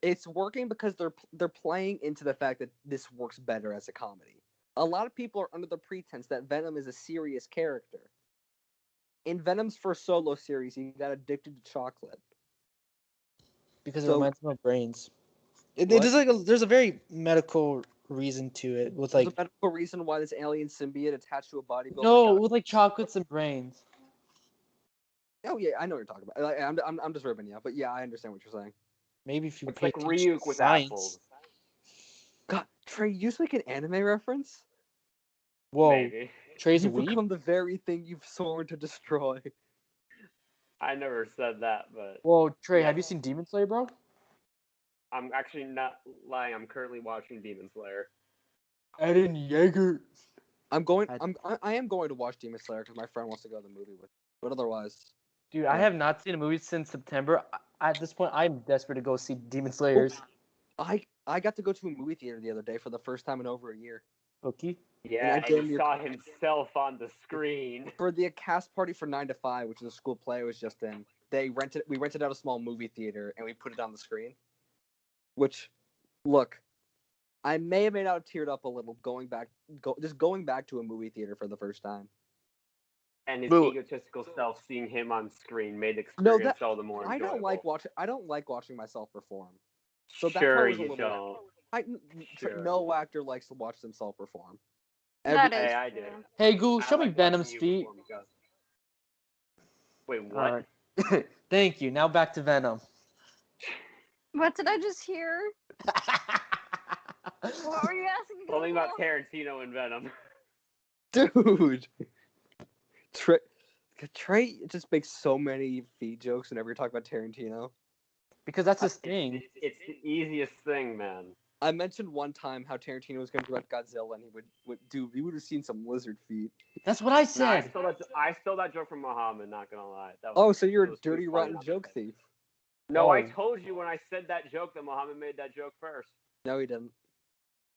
it's working because they're playing into the fact that this works better as a comedy. A lot of people are under the pretense that Venom is a serious character. In Venom's first solo series, he got addicted to chocolate because it reminds him of brains. There's there's a very medical reason to it with there's a medical reason why this alien symbiote attached to a bodybuilder. No, with like chocolates and brains. Oh yeah, I know what you're talking about. I'm just ribbing you, but yeah, I understand what you're saying. Maybe if you it's like Ryuk with apples. God, Trey, you just make an anime reference? Whoa, maybe. Trey's you've become the very thing you've sworn to destroy. I never said that, but. Whoa, Trey, have you seen Demon Slayer, bro? I'm actually not lying. I'm currently watching Demon Slayer. Eden Yeager. I am going to watch Demon Slayer because my friend wants to go to the movie with me. But otherwise, dude, I have not seen a movie since September. At this point, I'm desperate to go see Demon Slayers. I got to go to a movie theater the other day for the first time in over a year. Okay. Yeah, and he saw himself on the screen. For the cast party for 9 to 5, which is a school play I was just in. We rented out a small movie theater and we put it on the screen. Which, look, I may have not teared up a little going back to a movie theater for the first time. And his egotistical self seeing him on screen made the experience all the more enjoyable. I don't like watching myself perform. So sure you don't. No actor likes to watch themselves perform. I did. Hey, Goo, show me Venom's feet. Wait, what? Right. Thank you. Now back to Venom. What did I just hear? What were you asking? Something about Tarantino and Venom. Dude. Trey just makes so many feet jokes whenever you talk about Tarantino. Because that's his thing. It's the easiest thing, man. I mentioned one time how Tarantino was going to direct Godzilla, and we would have seen some lizard feet. That's what I No, said. I stole that joke from Mohammad. Not gonna lie. So you're a dirty, rotten joke thief. No, I told you when I said that joke that Mohammad made that joke first. No, he didn't.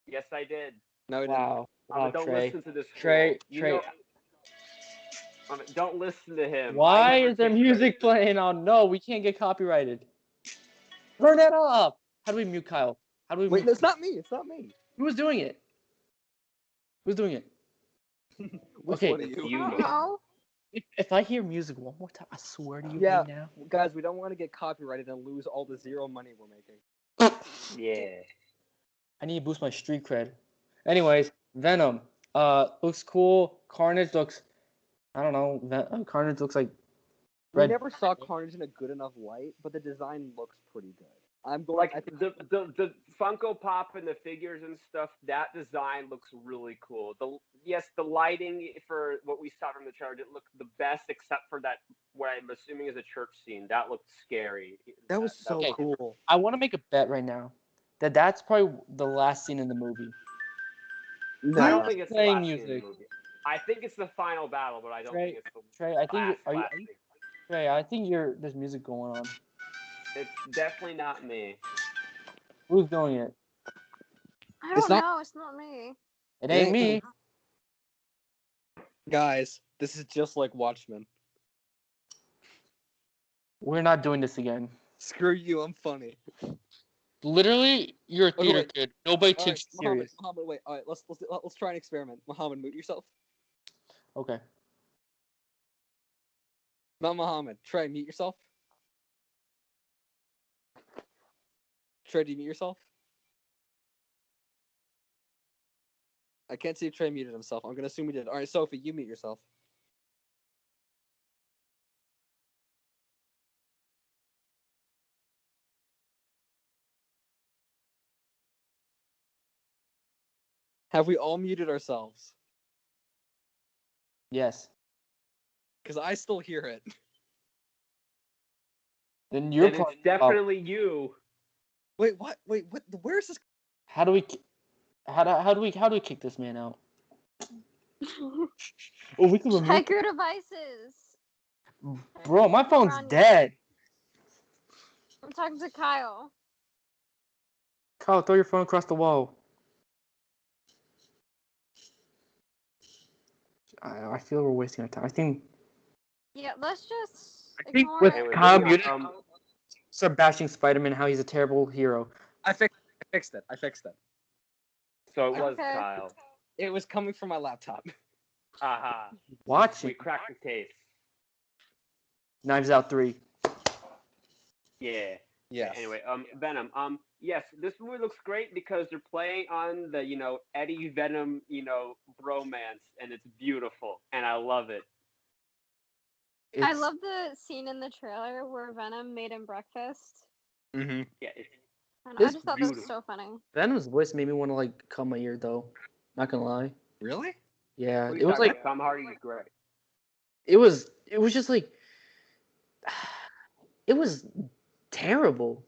Yes, I did. No, he didn't. Wow, don't Trey. listen to this. Trey. Don't listen to him. Why is there music playing on? No, we can't get copyrighted. Turn that off. How do we mute Kyle? How do we? Wait, mute... it's not me. It's not me. Who's doing it? Who's doing it? Okay. I don't know. If I hear music one more time, I swear to you right now. Guys, we don't want to get copyrighted and lose all the zero money we're making. Yeah. I need to boost my street cred. Anyways, Venom. Looks cool. Carnage looks. I don't know. Carnage looks like. We never saw Carnage in a good enough light, but the design looks pretty good. The Funko Pop and the figures and stuff. That design looks really cool. The lighting for what we saw from the trailer didn't look the best, except for that what I'm assuming is a church scene. That looked scary. That was so cool. I want to make a bet right now that that's probably the last scene in the movie. No, I don't think it's playing the last music. scene in the movie. I think it's the final battle, but I don't think it's the Trey, I think last scene. Trey, I think there's music going on. It's definitely not me. Who's doing it? I don't know. It's not me. It ain't me. Guys, this is just like Watchmen. We're not doing this again. Screw you, I'm funny. Literally, you're a theater kid. Nobody takes you serious. Mohammad, wait. All right, let's try an experiment. Mohammad, mute yourself. Okay. Not Mohammad. Trey, mute yourself. Trey, do you mute yourself? I can't see if Trey muted himself. I'm gonna assume he did. All right, Sophie, you mute yourself. Have we all muted ourselves? Yes. Because I still hear it. Then you're it's definitely you. Wait, what? Wait, what? Where is this? How do we kick this man out? Oh, we can remove. Check your devices. Bro, my phone's dead. I'm talking to Kyle. Kyle, throw your phone across the wall. I feel we're wasting our time. I think. Yeah, let's just. I think with Kyle muted, start bashing Spider-Man how he's a terrible hero. I fixed it. So it was Kyle. It was coming from my laptop. Aha. Watch it. We cracked the case. Knives Out 3. Yeah. Yeah. Anyway, Venom. Yes, this movie looks great because they're playing on the, Eddie Venom, bromance, and it's beautiful, and I love it. I love the scene in the trailer where Venom made him breakfast. Mm-hmm. Yeah. And I just thought that was so funny. Venom's voice made me want to cut my ear though. Not gonna lie. Really? Yeah, it was like Tom Hardy's great. It was just like it was terrible.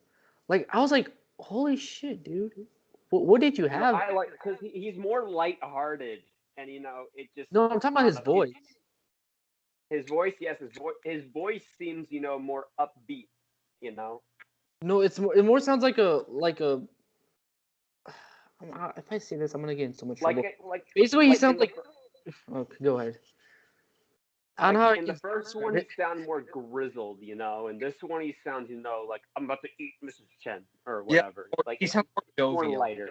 I was like, holy shit, dude. What did you have? I like because he's more lighthearted, and it just. No, I'm talking about his voice. His voice, yes, his voice seems more upbeat, No, it more sounds like a. If I say this, I'm gonna get in so much trouble. Basically, he sounds like. Okay, go ahead. In the first one, he sounded more grizzled, and this one he sounds, like I'm about to eat Mrs. Chen or whatever. Yeah, he sounds more lighter.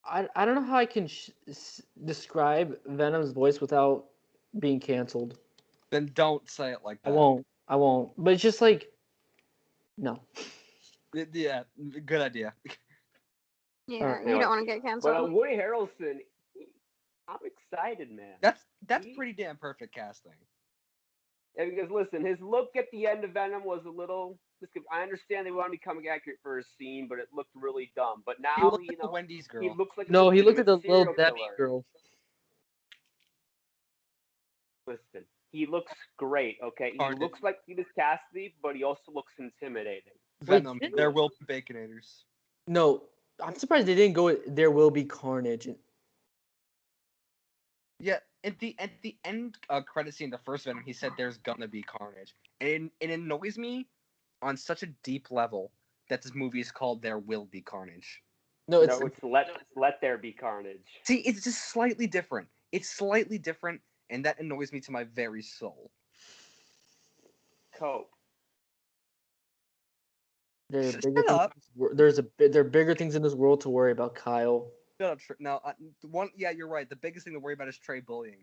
I don't know how I can describe Venom's voice without being canceled. Then don't say it like that. I won't. But it's just no. Yeah, good idea. Yeah, you don't want to get canceled. But Woody Harrelson, I'm excited, man. That's pretty damn perfect casting. Yeah, because listen, his look at the end of Venom was a little. I understand they want to be coming accurate for a scene, but it looked really dumb. But now he looked like the Wendy's girl. He looks like he looked at the little Debbie girl. Listen, he looks great. Okay, he looks like Cletus Cassidy, but he also looks intimidating. Venom, there will be Baconators. No, I'm surprised they didn't go. There will be carnage. Yeah, at the end credit scene, the first Venom, he said there's gonna be carnage, and it annoys me on such a deep level that this movie is called There Will Be Carnage. No, it's let there be carnage. See, it's just slightly different. It's slightly different, and that annoys me to my very soul. Cope. There are Shut bigger up. things. There are bigger things in this world to worry about, Kyle. Shut up, no, one. Yeah, you're right. The biggest thing to worry about is Trey bullying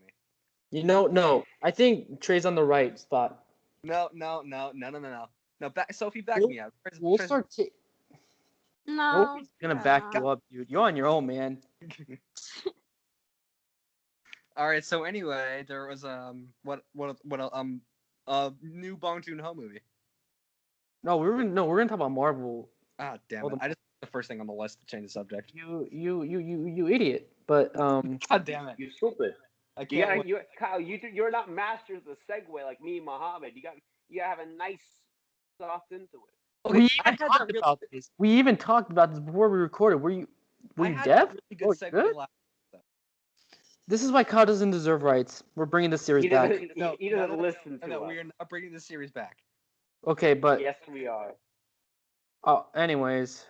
me. No. I think Trey's on the right spot. No. Sophie, back me up. We'll start. No. Sophie's gonna back you up, dude. You're on your own, man. All right. So anyway, there was new Bong Joon-ho movie. No, we're gonna talk about Marvel. Ah, damn it! I just the first thing on the list to change the subject. You idiot! But God damn it! You stupid. I can't. Kyle, you're not masters of the segue like me, Mohammad. You gotta have a nice soft into it. Okay, we even talked about this before we recorded. Were you deaf? Really good segue last. This is why Kyle doesn't deserve rights. We're bringing this series back. He doesn't listen to us. We are not bringing this series back. Okay, but yes, we are. Anyways,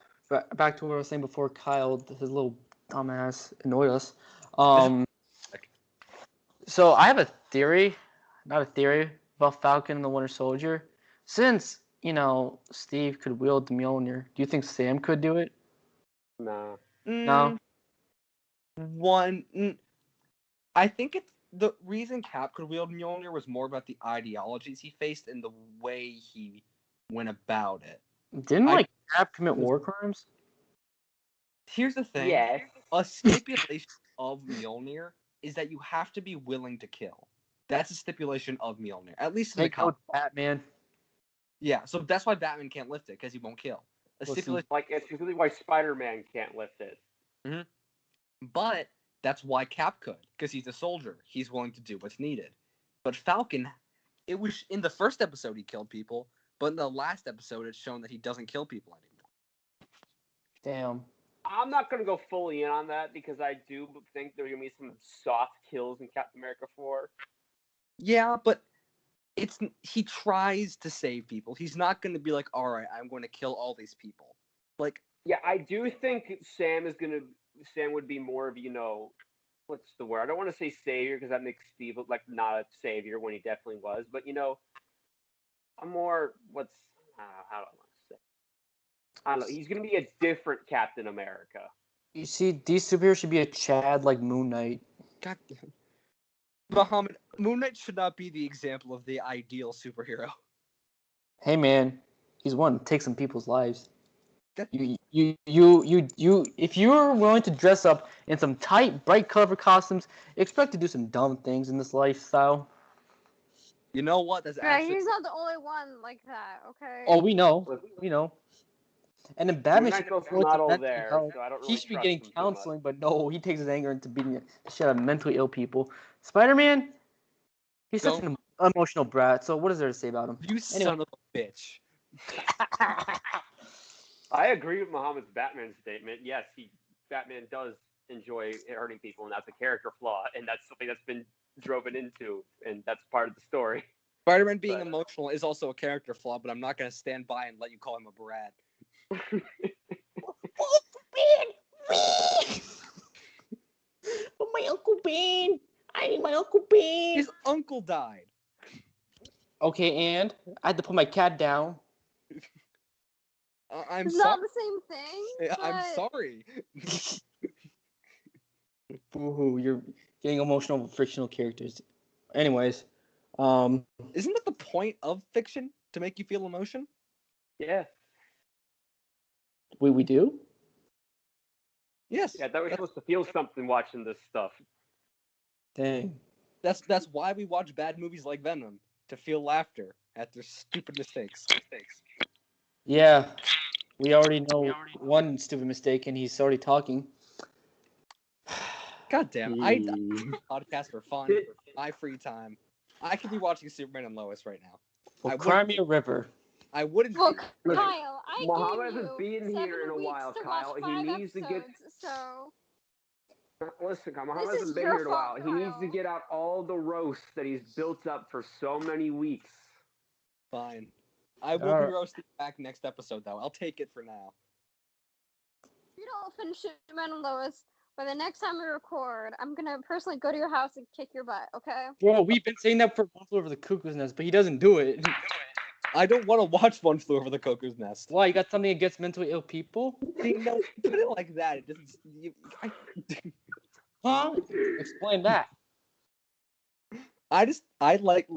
back to what I was saying before. Kyle, his little dumbass, annoyed us. So I have a theory, about Falcon and the Winter Soldier. Since Steve could wield the Mjolnir, do you think Sam could do it? No. No. I think it's the reason Cap could wield Mjolnir was more about the ideologies he faced and the way he went about it. Didn't Cap commit war crimes? Here's the thing. Yes. A stipulation of Mjolnir is that you have to be willing to kill. That's a stipulation of Mjolnir, at least in the comic. Batman. Yeah, so that's why Batman can't lift it because he won't kill. It's really why Spider-Man can't lift it. Mm-hmm. But that's why Cap could, because he's a soldier. He's willing to do what's needed. But Falcon, it was in the first episode he killed people, but in the last episode it's shown that he doesn't kill people anymore. Damn. I'm not going to go fully in on that because I do think there are going to be some soft kills in Captain America 4. Yeah, but he tries to save people. He's not going to be like, all right, I'm going to kill all these people. Yeah, I do think Sam would be more of, what's the word? I don't want to say savior because that makes Steve look like not a savior when he definitely was. But, a more, how do I want to say? I don't know. He's going to be a different Captain America. You see, these superheroes should be a Chad like Moon Knight. God damn. Mohammad, Moon Knight should not be the example of the ideal superhero. Hey man, he's one to take some people's lives. You if you're willing to dress up in some tight, bright color costumes, expect to do some dumb things in this lifestyle. You know what? That's actually... he's not the only one like that, okay? Oh, we know. And then Batman should he should be getting counseling, but no, he takes his anger into beating the shit out of mentally ill people. Spider-Man, he's such an emotional brat. So what is there to say about him? You son of a bitch. I agree with Mohammed's Batman statement. Yes, Batman does enjoy hurting people, and that's a character flaw, and that's something that's been driven into, and that's part of the story. Spider-Man being emotional is also a character flaw, but I'm not going to stand by and let you call him a brat. Oh, my Uncle Ben! I need my Uncle Ben! His uncle died. Okay, and I had to put my cat down. It's not the same thing. But... I'm sorry. Boo-hoo, you're getting emotional with fictional characters. Anyways, isn't that the point of fiction, to make you feel emotion? Yeah. We do? Yes. Yeah, that we're supposed to feel something watching this stuff. Dang. That's why we watch bad movies like Venom, to feel laughter at their stupid mistakes. Yeah. We already know one stupid mistake, and he's already talking. God damn. I podcast for fun, my free time. I could be watching Superman and Lois right now. Well, cry me a river. I wouldn't. Well, Kyle, Mohammad hasn't been here in a while, Kyle. He needs to get. So. Listen, Mohammad hasn't been here in a while. He needs to get out all the roasts that he's built up for so many weeks. Fine. I will be roasting back next episode, though. I'll take it for now. You don't finish it, Man and Lois. But the next time we record, I'm gonna personally go to your house and kick your butt, okay? Bro, we've been saying that for One Flew Over the Cuckoo's Nest, but he doesn't do it. I don't want to watch One Flew Over the Cuckoo's Nest. Why? You got something against mentally ill people? See, no, put it like that. It doesn't. Huh? Explain that. I like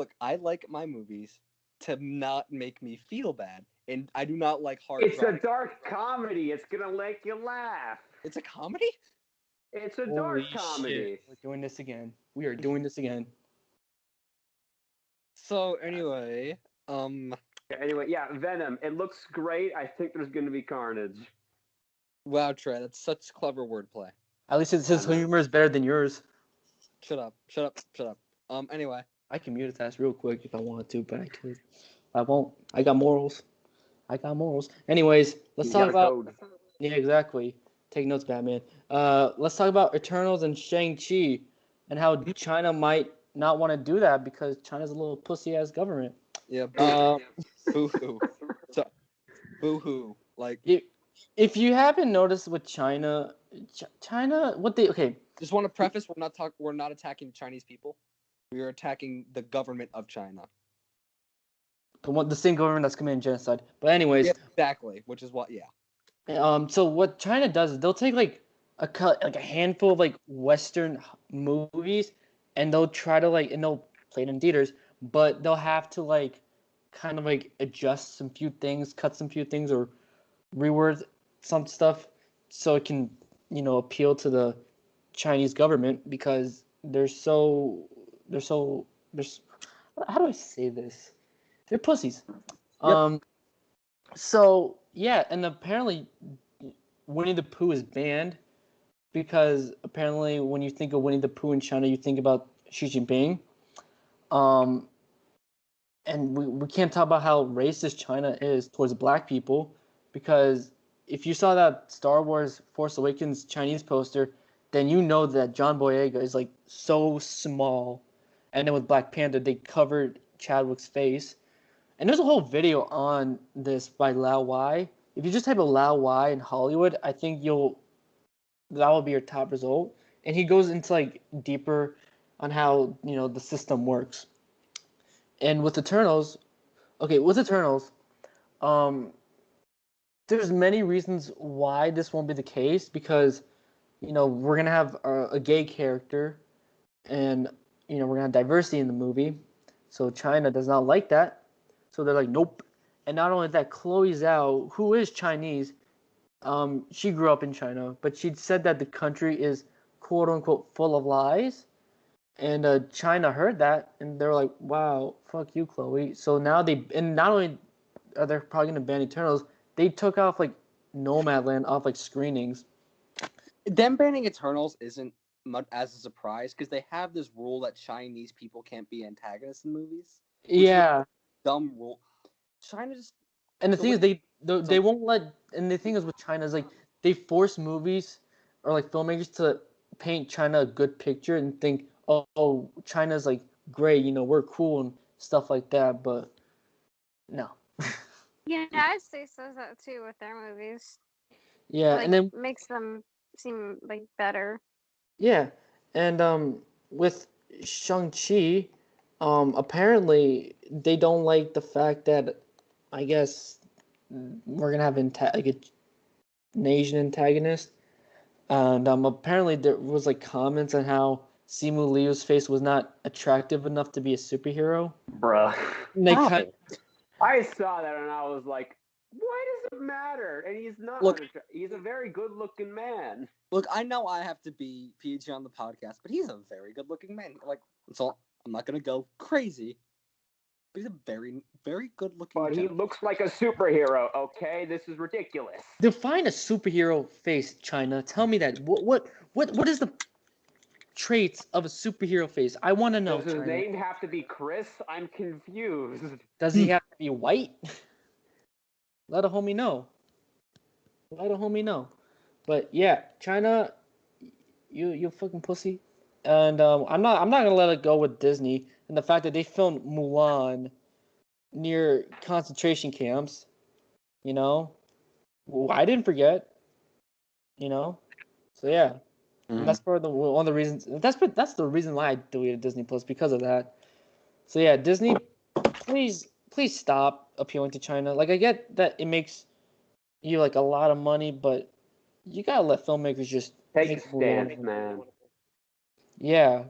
my movies to not make me feel bad, and I do not like hard. It's a dark comedy. It's gonna make you laugh. It's a comedy? It's a dark comedy. Shit. We're doing this again. We are doing this again. So anyway, Venom. It looks great. I think there's gonna be carnage. Wow, Trey, that's such clever wordplay. At least his humor is better than yours. Shut up. Anyway. I can mute his ass real quick if I wanted to, but I could. I won't. I got morals. Anyways, let's talk about... Yeah, exactly. Take notes, Batman. Let's talk about Eternals and Shang-Chi and how China might not want to do that because China's a little pussy-ass government. Yeah, boo-hoo. So, boo-hoo. Like... If you haven't noticed with China, Just want to preface, we're not attacking Chinese people. We are attacking the government of China. The same government that's committing genocide. But anyways, yeah, exactly. Which is what, yeah. So what China does is they'll take a handful of Western movies, and they'll try to and they'll play it in theaters, but they'll have to kind of adjust some few things, cut some few things, or reword some stuff so it can appeal to the Chinese government because they're how do I say this? They're pussies. Yep. So yeah, and apparently Winnie the Pooh is banned because apparently when you think of Winnie the Pooh in China, you think about Xi Jinping. And we can't talk about how racist China is towards black people because if you saw that Star Wars Force Awakens Chinese poster, then you know that John Boyega is so small. And then with Black Panther, they covered Chadwick's face. And there's a whole video on this by Lao Wai. If you just type a Lao Wai in Hollywood, I think that will be your top result. And he goes into deeper on how the system works. And with Eternals, there's many reasons why this won't be the case because we're gonna have a gay character, and we're gonna have diversity in the movie. So China does not like that. So they're like, nope. And not only that, Chloe Zhao, who is Chinese, she grew up in China, but she said that the country is quote unquote full of lies. And China heard that, and they were like, wow, fuck you, Chloe. So now not only are they probably gonna ban Eternals, they took off Nomadland off screenings. Them banning Eternals isn't much as a surprise because they have this rule that Chinese people can't be antagonists in movies. Yeah, dumb rule. China just... And the thing is, they won't let. And the thing is with China is they force movies or filmmakers to paint China a good picture and think, oh, China's great, we're cool and stuff like that. But no. Yeah, the United States does that too with their movies. Yeah, and then makes them seem better. Yeah, and with Shang-Chi, apparently they don't like the fact that I guess we're gonna have an Asian antagonist, and apparently there was comments on how Simu Liu's face was not attractive enough to be a superhero. Bruh. And I saw that and I was like, why does it matter? And he's not. Look, he's a very good-looking man. Look, I know I have to be PG on the podcast, but he's a very good-looking man. That's all. I'm not gonna go crazy. But he's a very, very good-looking. But he looks like a superhero. Okay, this is ridiculous. Define a superhero face, China. Tell me that. What is the traits of a superhero face? I want to know. Does his name have to be Chris? I'm confused. Does he have to be white? Let a homie know. Let a homie know. But yeah, China, you fucking pussy. And I'm not gonna let it go with Disney and the fact that they filmed Mulan near concentration camps. You know, I didn't forget. You know, so yeah, and that's part of one of the reasons. That's the reason why I deleted Disney Plus, because of that. So yeah, Disney, please stop appealing to China. Like, I get that it makes you like a lot of money, but you gotta let filmmakers just take make a stance, movies. man. Yeah.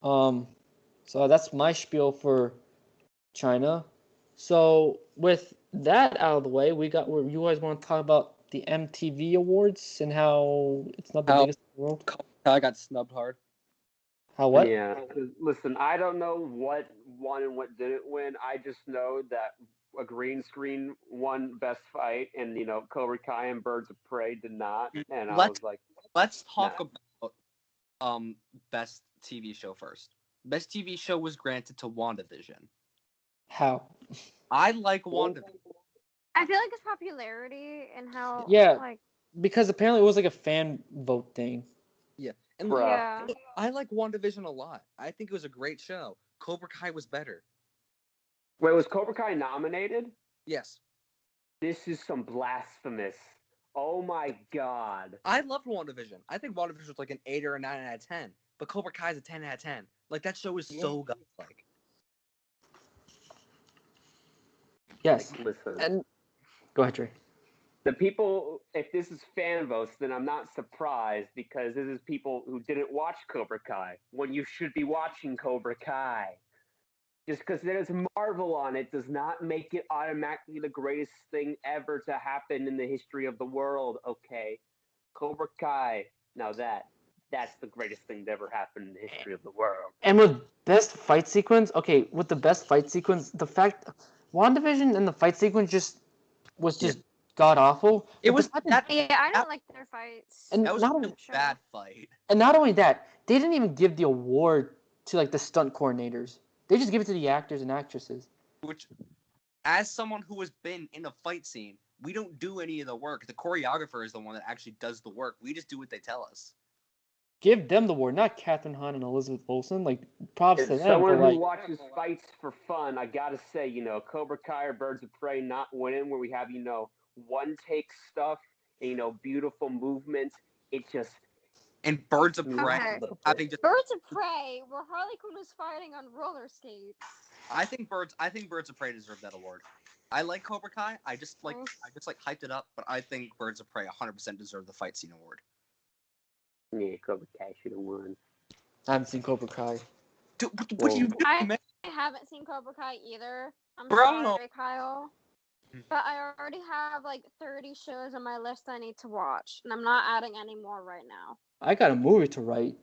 So that's my spiel for China. So with that out of the way, we got where you guys want to talk about the MTV Awards and how it's not the biggest in the world. I got snubbed hard. How what? Yeah. Listen, I don't know what won and what didn't win. I just know that a green screen won best fight, and Cobra Kai and Birds of Prey did not. And I was like, let's talk about best TV show first. Best TV show was granted to WandaVision. How? I like WandaVision. I feel like its popularity and how because apparently it was like a fan vote thing. Yeah. And I like WandaVision a lot. I think it was a great show. Cobra Kai was better. Wait, was Cobra Kai nominated? Yes. This is some blasphemous. Oh my god. I loved WandaVision. I think WandaVision was like an 8 or a 9 out of 10. But Cobra Kai is a 10 out of 10. Like, that show is so godlike. Yes. Like, listen. And go ahead, Trey. The people, if this is fan votes, then I'm not surprised, because this is people who didn't watch Cobra Kai when you should be watching Cobra Kai. Just because there's Marvel on it does not make it automatically the greatest thing ever to happen in the history of the world, okay? Cobra Kai, now that's the greatest thing to ever happen in the history of the world. And with best fight sequence, with the best fight sequence, the fact WandaVision and the fight sequence was god awful. It was I don't like their fights. And that was a bad fight. And not only that, they didn't even give the award to like the stunt coordinators. They just give it to the actors and actresses. Which, as someone who has been in a fight scene, we don't do any of the work. The choreographer is the one that actually does the work. We just do what they tell us. Give them the award, not Katherine Hahn and Elizabeth Olsen. Like, props to them. Someone who watches fights for fun, I gotta say, Cobra Kai or Birds of Prey not winning, where we have, one take stuff and, beautiful movements. It just. And Birds of Prey. Birds of Prey, where Harley Quinn was fighting on roller skates. I think Birds of Prey deserve that award. I like Cobra Kai. I just hyped it up, but I think Birds of Prey 100% deserve the fight scene award. Yeah, Cobra Kai should have won. I haven't seen Cobra Kai. Dude, what do you do, man? I haven't seen Cobra Kai either. I'm sorry, Kyle. But I already have like 30 shows on my list I need to watch, and I'm not adding any more right now. I got a movie to write.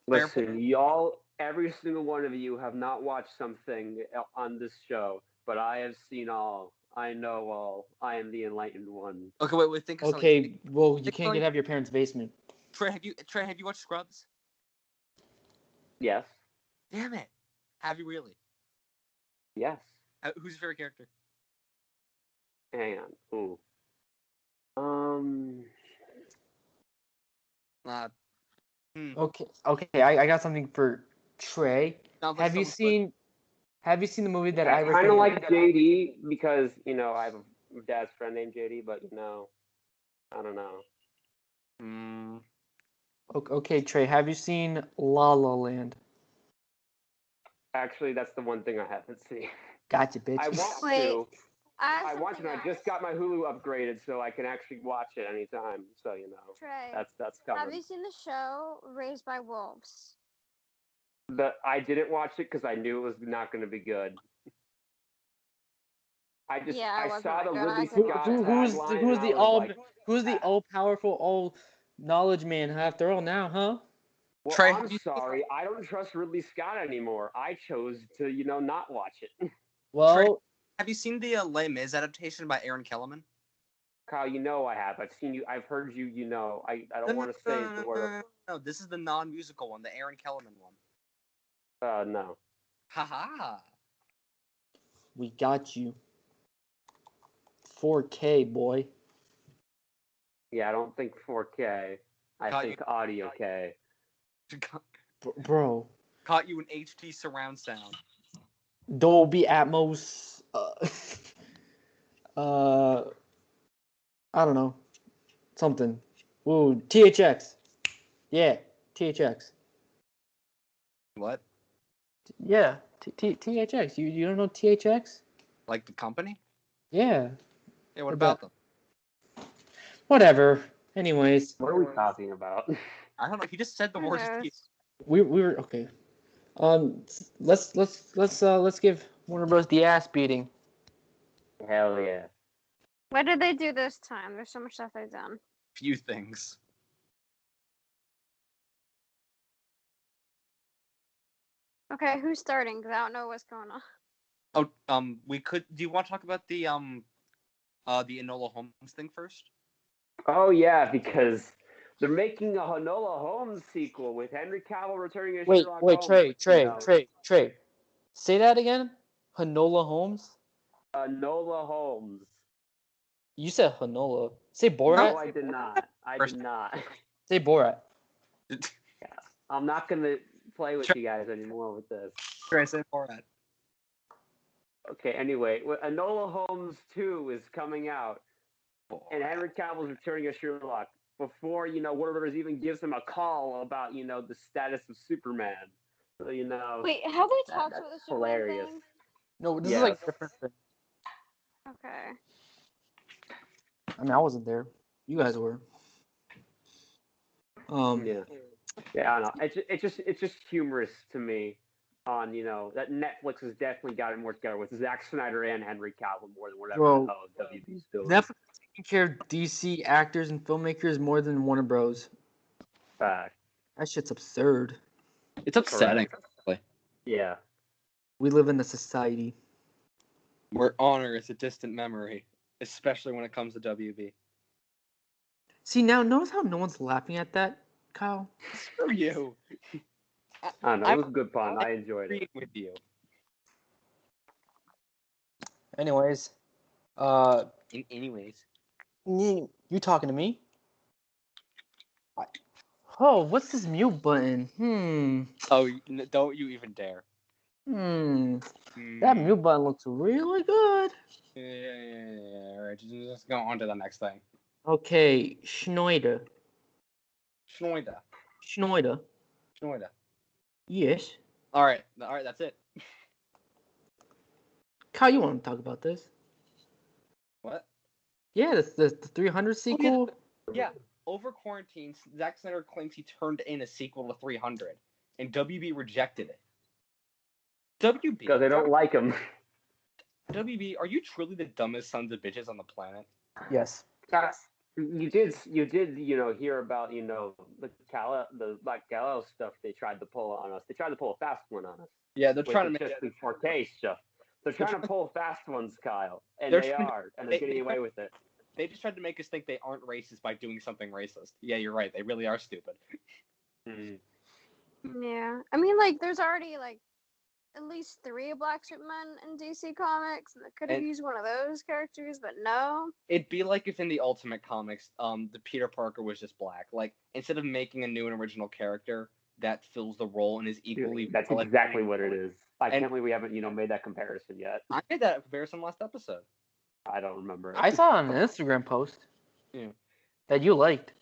Listen, y'all, every single one of you have not watched something on this show, but I have seen all. I know all. I am the enlightened one. Okay, wait. Think of something. Okay, well, you can't get out of your parents' basement. Trey, have you watched Scrubs? Yes. Damn it! Have you really? Yes. Who's your favorite character? Hang on. Okay. I got something for Trey. Have you seen the movie that I kind of like JD, because I have a dad's friend named JD, but I don't know. Okay, Trey. Have you seen La La Land? Actually, that's the one thing I haven't seen. Gotcha, bitch. I want to. I want to. I just got my Hulu upgraded, so I can actually watch it anytime. So Trey, that's coming. Have you seen the show Raised by Wolves? I didn't watch it because I knew it was not going to be good. I saw the Ridley Scott tagline. Who's the all powerful, all knowledge man after all now, huh? Well, Trey, I'm sorry. I don't trust Ridley Scott anymore. I chose to, not watch it. Well, Trey, have you seen the Les Mis adaptation by Aaron Kellerman? Kyle, I have. I've seen you. I've heard you. I don't want to say the word. No, this is the non-musical one, the Aaron Kellerman one. No. Haha. We got you. 4K, boy. Yeah, I don't think 4K. I think audio K. Bro. Caught you an HD surround sound. Dolby Atmos. I don't know. Something. Ooh, THX. Yeah, THX. What? Yeah, THX. You don't know THX? Like the company? Yeah. Yeah, what about them? Whatever. Anyways. What are we talking about? I don't know. He just said the word. We were okay. Let's give Warner Bros. The ass beating. Hell yeah. What did they do this time? There's so much stuff they've done. Few things. Okay, who's starting? Because I don't know what's going on. Oh, we could. Do you want to talk about the Enola Holmes thing first? Oh yeah, because they're making a Enola Holmes sequel with Henry Cavill returning as Sherlock Holmes. Trey. Say that again. Enola Holmes. Enola Holmes. You said Enola. Say Borat. No, I did not. I did not. Say Borat. Yeah, I'm not gonna play with you guys anymore with this. Trey, say Borat. Okay. Anyway, Enola Holmes 2 is coming out, and Henry Cavill's returning as Sherlock. Before Warner Brothers even gives him a call about the status of Superman. So Wait, have they talked about the Superman hilarious. thing? No, this is like a different thing. Okay. I mean, I wasn't there. You guys were. Yeah, I don't know. It's just humorous to me. On that Netflix has definitely gotten more together with Zack Snyder and Henry Cavill more than whatever Bro, WB's doing. Netflix is taking care of DC actors and filmmakers more than Warner Bros. Fact. That shit's absurd. It's upsetting. Yeah. We live in a society where honor is a distant memory, especially when it comes to WB. See, now notice how no one's laughing at that, Kyle? Screw you. I don't know. It was a good pun. I enjoyed it. With you. Anyways, anyways, you talking to me? Oh, what's this mute button? Oh, don't you even dare. That mute button looks really good. Yeah. All right, just go on to the next thing. Okay, Schneider. Yes. All right, that's it. Kyle, you want to talk about this? What? Yeah, the 300 sequel. Oh, yeah. Over quarantine, Zack Snyder claims he turned in a sequel to 300, and WB rejected it. WB. Because they don't like him. WB, are you truly the dumbest sons of bitches on the planet? Yes. You did hear about the Black Gallows stuff they tried to pull on us. They tried to pull a fast one on us. Yeah, they're trying to make it 4K stuff. They're trying to pull fast ones, Kyle, and they're getting away with it. They just tried to make us think they aren't racist by doing something racist. Yeah, you're right. They really are stupid. Yeah, I mean, there's already at least 3 Black Supermen in DC Comics, and they could have used one of those characters, but no. It'd be like if in the Ultimate Comics, the Peter Parker was just black. Instead of making a new and original character that fills the role and is equally... That's exactly what it is. I can't believe we haven't, made that comparison yet. I made that comparison last episode. I don't remember it. I saw on an Instagram post that you liked.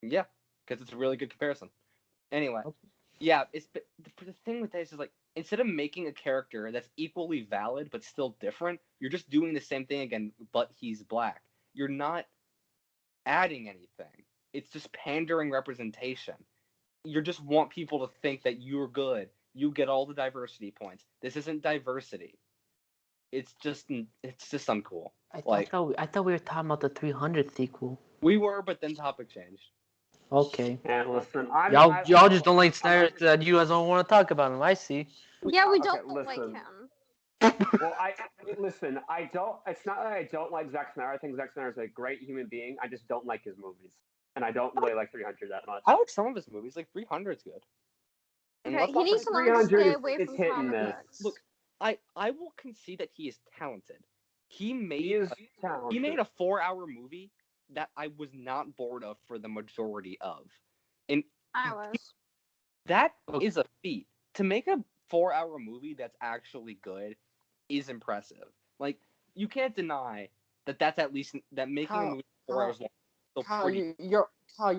Yeah, because it's a really good comparison. Anyway, yeah, the thing with this is instead of making a character that's equally valid but still different, you're just doing the same thing again, but he's black. You're not adding anything. It's just pandering representation. You just want people to think that you're good. You get all the diversity points. This isn't diversity. It's just uncool. I thought we were talking about the 300 sequel. We were, but then topic changed. Okay. And listen, y'all just don't like Snyder that you guys don't want to talk about him. I see. Yeah, we don't like him. Well, listen. I don't. It's not that I don't like Zack Snyder. I think Zack Snyder's a great human being. I just don't like his movies, and I don't really like 300 that much. I like some of his movies. 300 is good. Okay, he needs to learn to stay away from comic books. Look, I will concede that he is talented. he made a 4-hour movie that I was not bored of for the majority of. And I was. that is a feat. To make a 4-hour movie that's actually good is impressive. Like, you can't deny that's at least that making a movie 4 hours long is still pretty. You're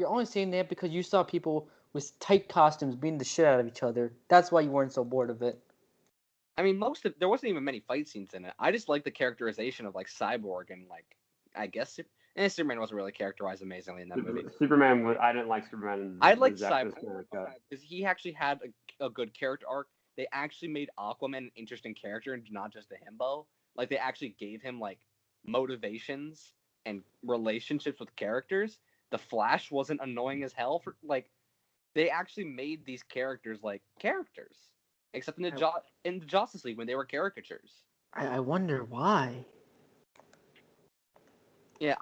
only saying that because you saw people with tight costumes beating the shit out of each other. That's why you weren't so bored of it. I mean, there wasn't even many fight scenes in it. I just like the characterization of like Cyborg and like I guess Superman wasn't really characterized amazingly in that movie. I didn't like Superman. I like Cyborg because he actually had a good character arc. They actually made Aquaman an interesting character and not just a himbo. Like they actually gave him like motivations and relationships with characters. The Flash wasn't annoying as hell for like they actually made these characters like characters. Except in the Justice League when they were caricatures. I wonder why. Yeah,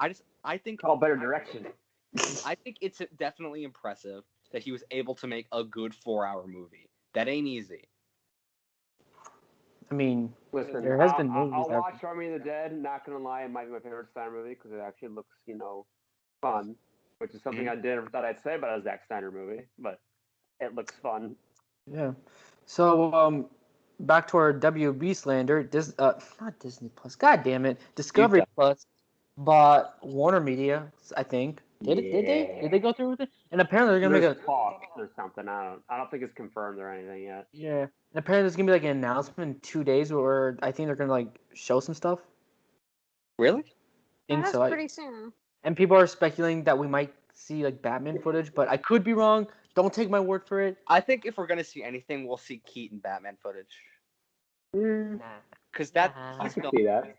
I think call better direction. I think it's definitely impressive that he was able to make a good 4-hour movie. That ain't easy. I mean, listen, there has been movies. I'll watch Army of the Dead. Not gonna lie, it might be my favorite Snyder movie because it actually looks, fun, which is something I never thought I'd say about a Zack Snyder movie, but it looks fun. Yeah. So, back to our WB slander. Not Disney Plus. God damn it, Discovery Plus bought Warner Media. I think. Did they? Did they go through with it? And apparently they're gonna make a talk or something. I don't think it's confirmed or anything yet. Yeah. And apparently there's gonna be like an announcement in 2 days where I think they're gonna like show some stuff. Really? That's pretty soon. And people are speculating that we might see like Batman footage, but I could be wrong. Don't take my word for it. I think if we're gonna see anything, we'll see Keaton Batman footage. Nah. Because I can see that.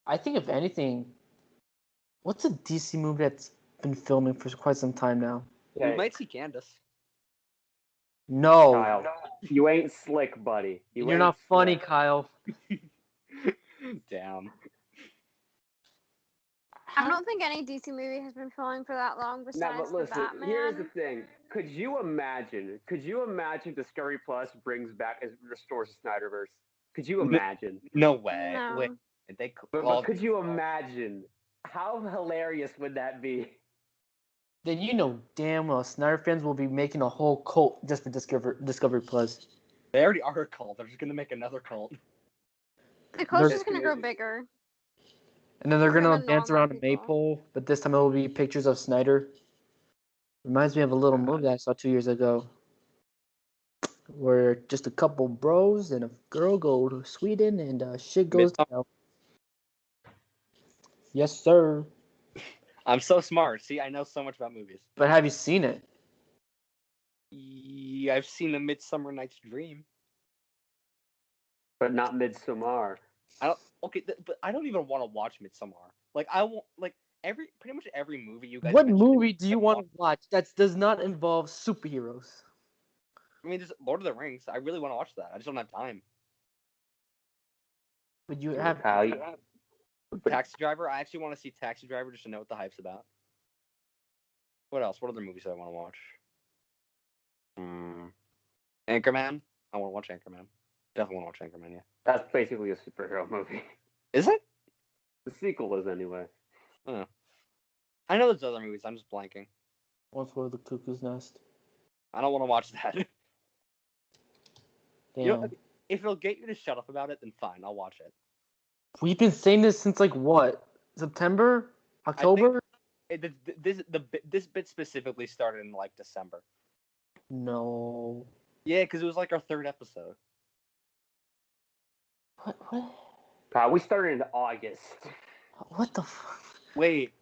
I think if anything, what's a DC movie that's been filming for quite some time now? We might see Candace. No. Kyle, you ain't slick, buddy. You're not funny, Kyle. Damn. I don't think any DC movie has been filming for that long besides but listen, the Batman. Here's the thing. Could you imagine Discovery Plus brings back, restores the Snyderverse? Could you imagine? No way. No. Wait, but could you imagine? How hilarious would that be? Then you know damn well Snyder fans will be making a whole cult just for Discovery Plus. They already are a cult. They're just gonna make another cult. The cult's just gonna grow bigger. And then they're gonna dance around a maypole, but this time it will be pictures of Snyder. Reminds me of a little movie I saw 2 years ago, where just a couple bros and a girl go to Sweden and shit goes down. Yes, sir. I'm so smart. See, I know so much about movies. But have you seen it? Yeah, I've seen A Midsummer Night's Dream. But not Midsommar. But I don't even want to watch Midsommar. Like I won't like pretty much every movie you guys. What movie do you want to watch that does not involve superheroes? I mean, there's Lord of the Rings. I really want to watch that. I just don't have time. Would you have Taxi Driver? I actually want to see Taxi Driver just to know what the hype's about. What else? What other movies do I want to watch? Anchorman. I want to watch Anchorman. Definitely want to watch Anchorman. Yeah. That's basically a superhero movie. Is it? The sequel is anyway. Oh. I know there's other movies. I'm just blanking. One Flew Over the Cuckoo's Nest. I don't want to watch that. Damn. You know, if it'll get you to shut up about it, then fine. I'll watch it. We've been saying this since like what? September? October? This bit specifically started in like December. No. Yeah, because it was like our third episode. What? We started in August. What the fuck? Wait.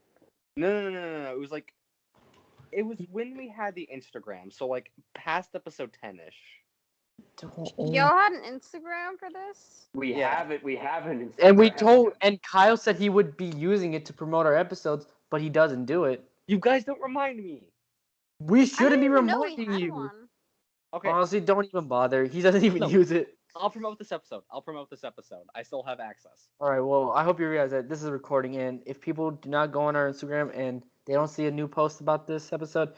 No. It was like... It was when we had the Instagram, so like past episode 10-ish. Y'all had an Instagram for this? We have it. We have an Instagram. And Kyle said he would be using it to promote our episodes, but he doesn't do it. You guys don't remind me. We shouldn't be reminding you. One. Okay. Honestly, don't even bother. He doesn't even use it. I'll promote this episode. I still have access. All right. Well, I hope you realize that this is a recording, and if people do not go on our Instagram and they don't see a new post about this episode,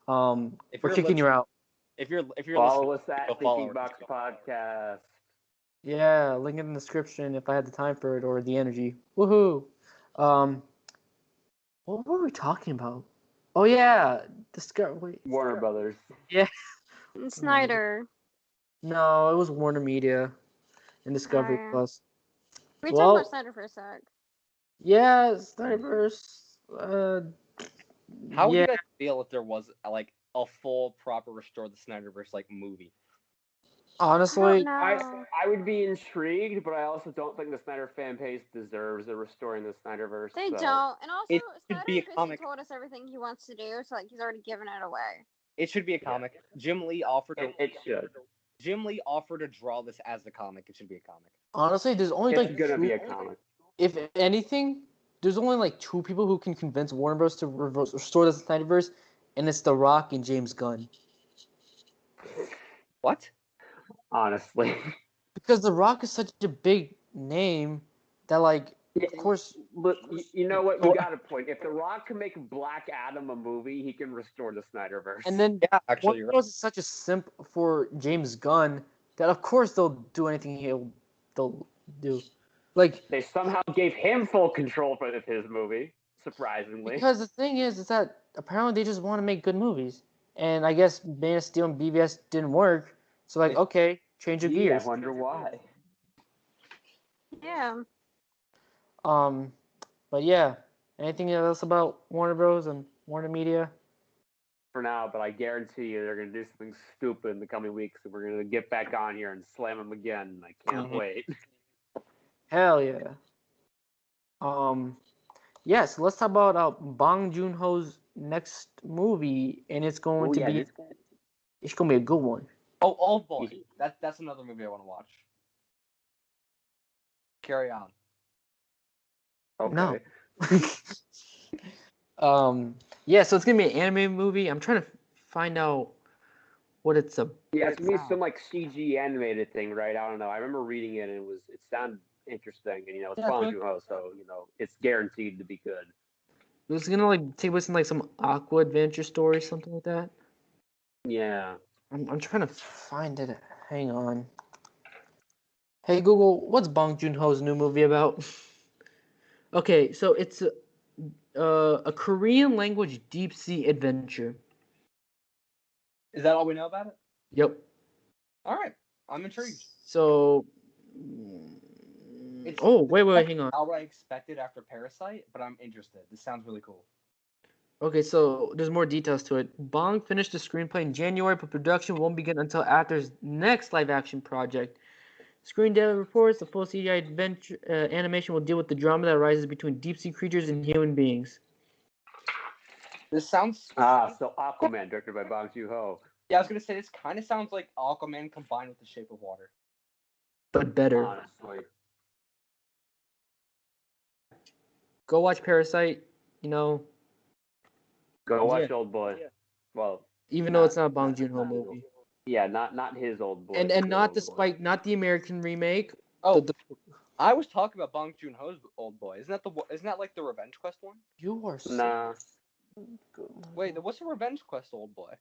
we're kicking you out. If you're follow us at Thinking Box Podcast. Yeah, link in the description if I had the time for it or the energy. Woohoo! What were we talking about? Oh yeah, wait. Warner Brothers. Yeah. And Snyder. No, it was Warner Media and Discovery yeah. Plus. We talked about Snyder for a sec. Yeah, Snyderverse. How would yeah. you guys feel if there was like a full, proper restore the Snyderverse like movie? Honestly, I would be intrigued, but I also don't think the Snyder fan base deserves a restoring the Snyderverse. They so. don't, and also It should Snyder be a basically comic. told us everything he wants to do, so like he's already given it away. It should be a comic. Jim Lee offered. It should. Jim Lee offered to draw this as a comic. It should be a comic. honestly, there's only It's gonna be a comic. If anything, there's only like two people who can convince Warner Bros. To restore the Snyderverse, and it's The Rock and James Gunn. What? Honestly. Because The Rock is such a big name that, like, of course. But you know what? You got a point. If The Rock can make Black Adam a movie, he can restore the Snyderverse. And then, yeah, actually, Warner Bros. Is such a simp for James Gunn that, of course, they'll do anything they'll do. Like, they somehow gave him full control for his movie, surprisingly. Because the thing is that apparently they just want to make good movies, and I guess Man of Steel and BVS didn't work. So like, okay, change of gears. I wonder why. Yeah. But yeah, anything else about Warner Bros. And Warner Media? For now, but I guarantee you they're going to do something stupid in the coming weeks, and we're going to get back on here and slam them again. I can't wait. Hell yeah. Yeah, so let's talk about Bong Joon-ho's next movie, and it's going to be it's going to be a good one. Oh, Old Boy. That's another movie I want to watch. Carry on. Okay. No. Yeah, so it's gonna be an anime movie. I'm trying to find out what it's about. Yeah, it's gonna be some like CG animated thing, right? I don't know. I remember reading it and it sounded interesting, and it's Bong Joon-ho, so it's guaranteed to be good. It's gonna like take place in like some aqua adventure story, something like that. Yeah. I'm trying to find it. Hang on. Hey Google, what's Bong Joon-ho's new movie about? Okay, so it's a Korean language deep sea adventure. Is that all we know about it? Yep. All right, I'm intrigued. So. It's wait, hang on. Not what I expected after Parasite, but I'm interested. This sounds really cool. Okay, so there's more details to it. Bong finished the screenplay in January, but production won't begin until after his next live-action project. Screen Data reports the full CGI adventure animation will deal with the drama that arises between deep-sea creatures and human beings. This sounds... so Aquaman, directed by Bong Joon-ho. Yeah, I was going to say, this kind of sounds like Aquaman combined with The Shape of Water. But better. Honestly. Go watch Parasite, Go watch Old Boy. Yeah. Well, even though it's not a Bong Joon-ho movie. Yeah, not his Old Boy. And not not the American remake. Oh, I was talking about Bong Joon-ho's Old Boy. Isn't that like the Revenge Quest one? You are so... Nah. Wait, what's the Revenge Quest Old Boy?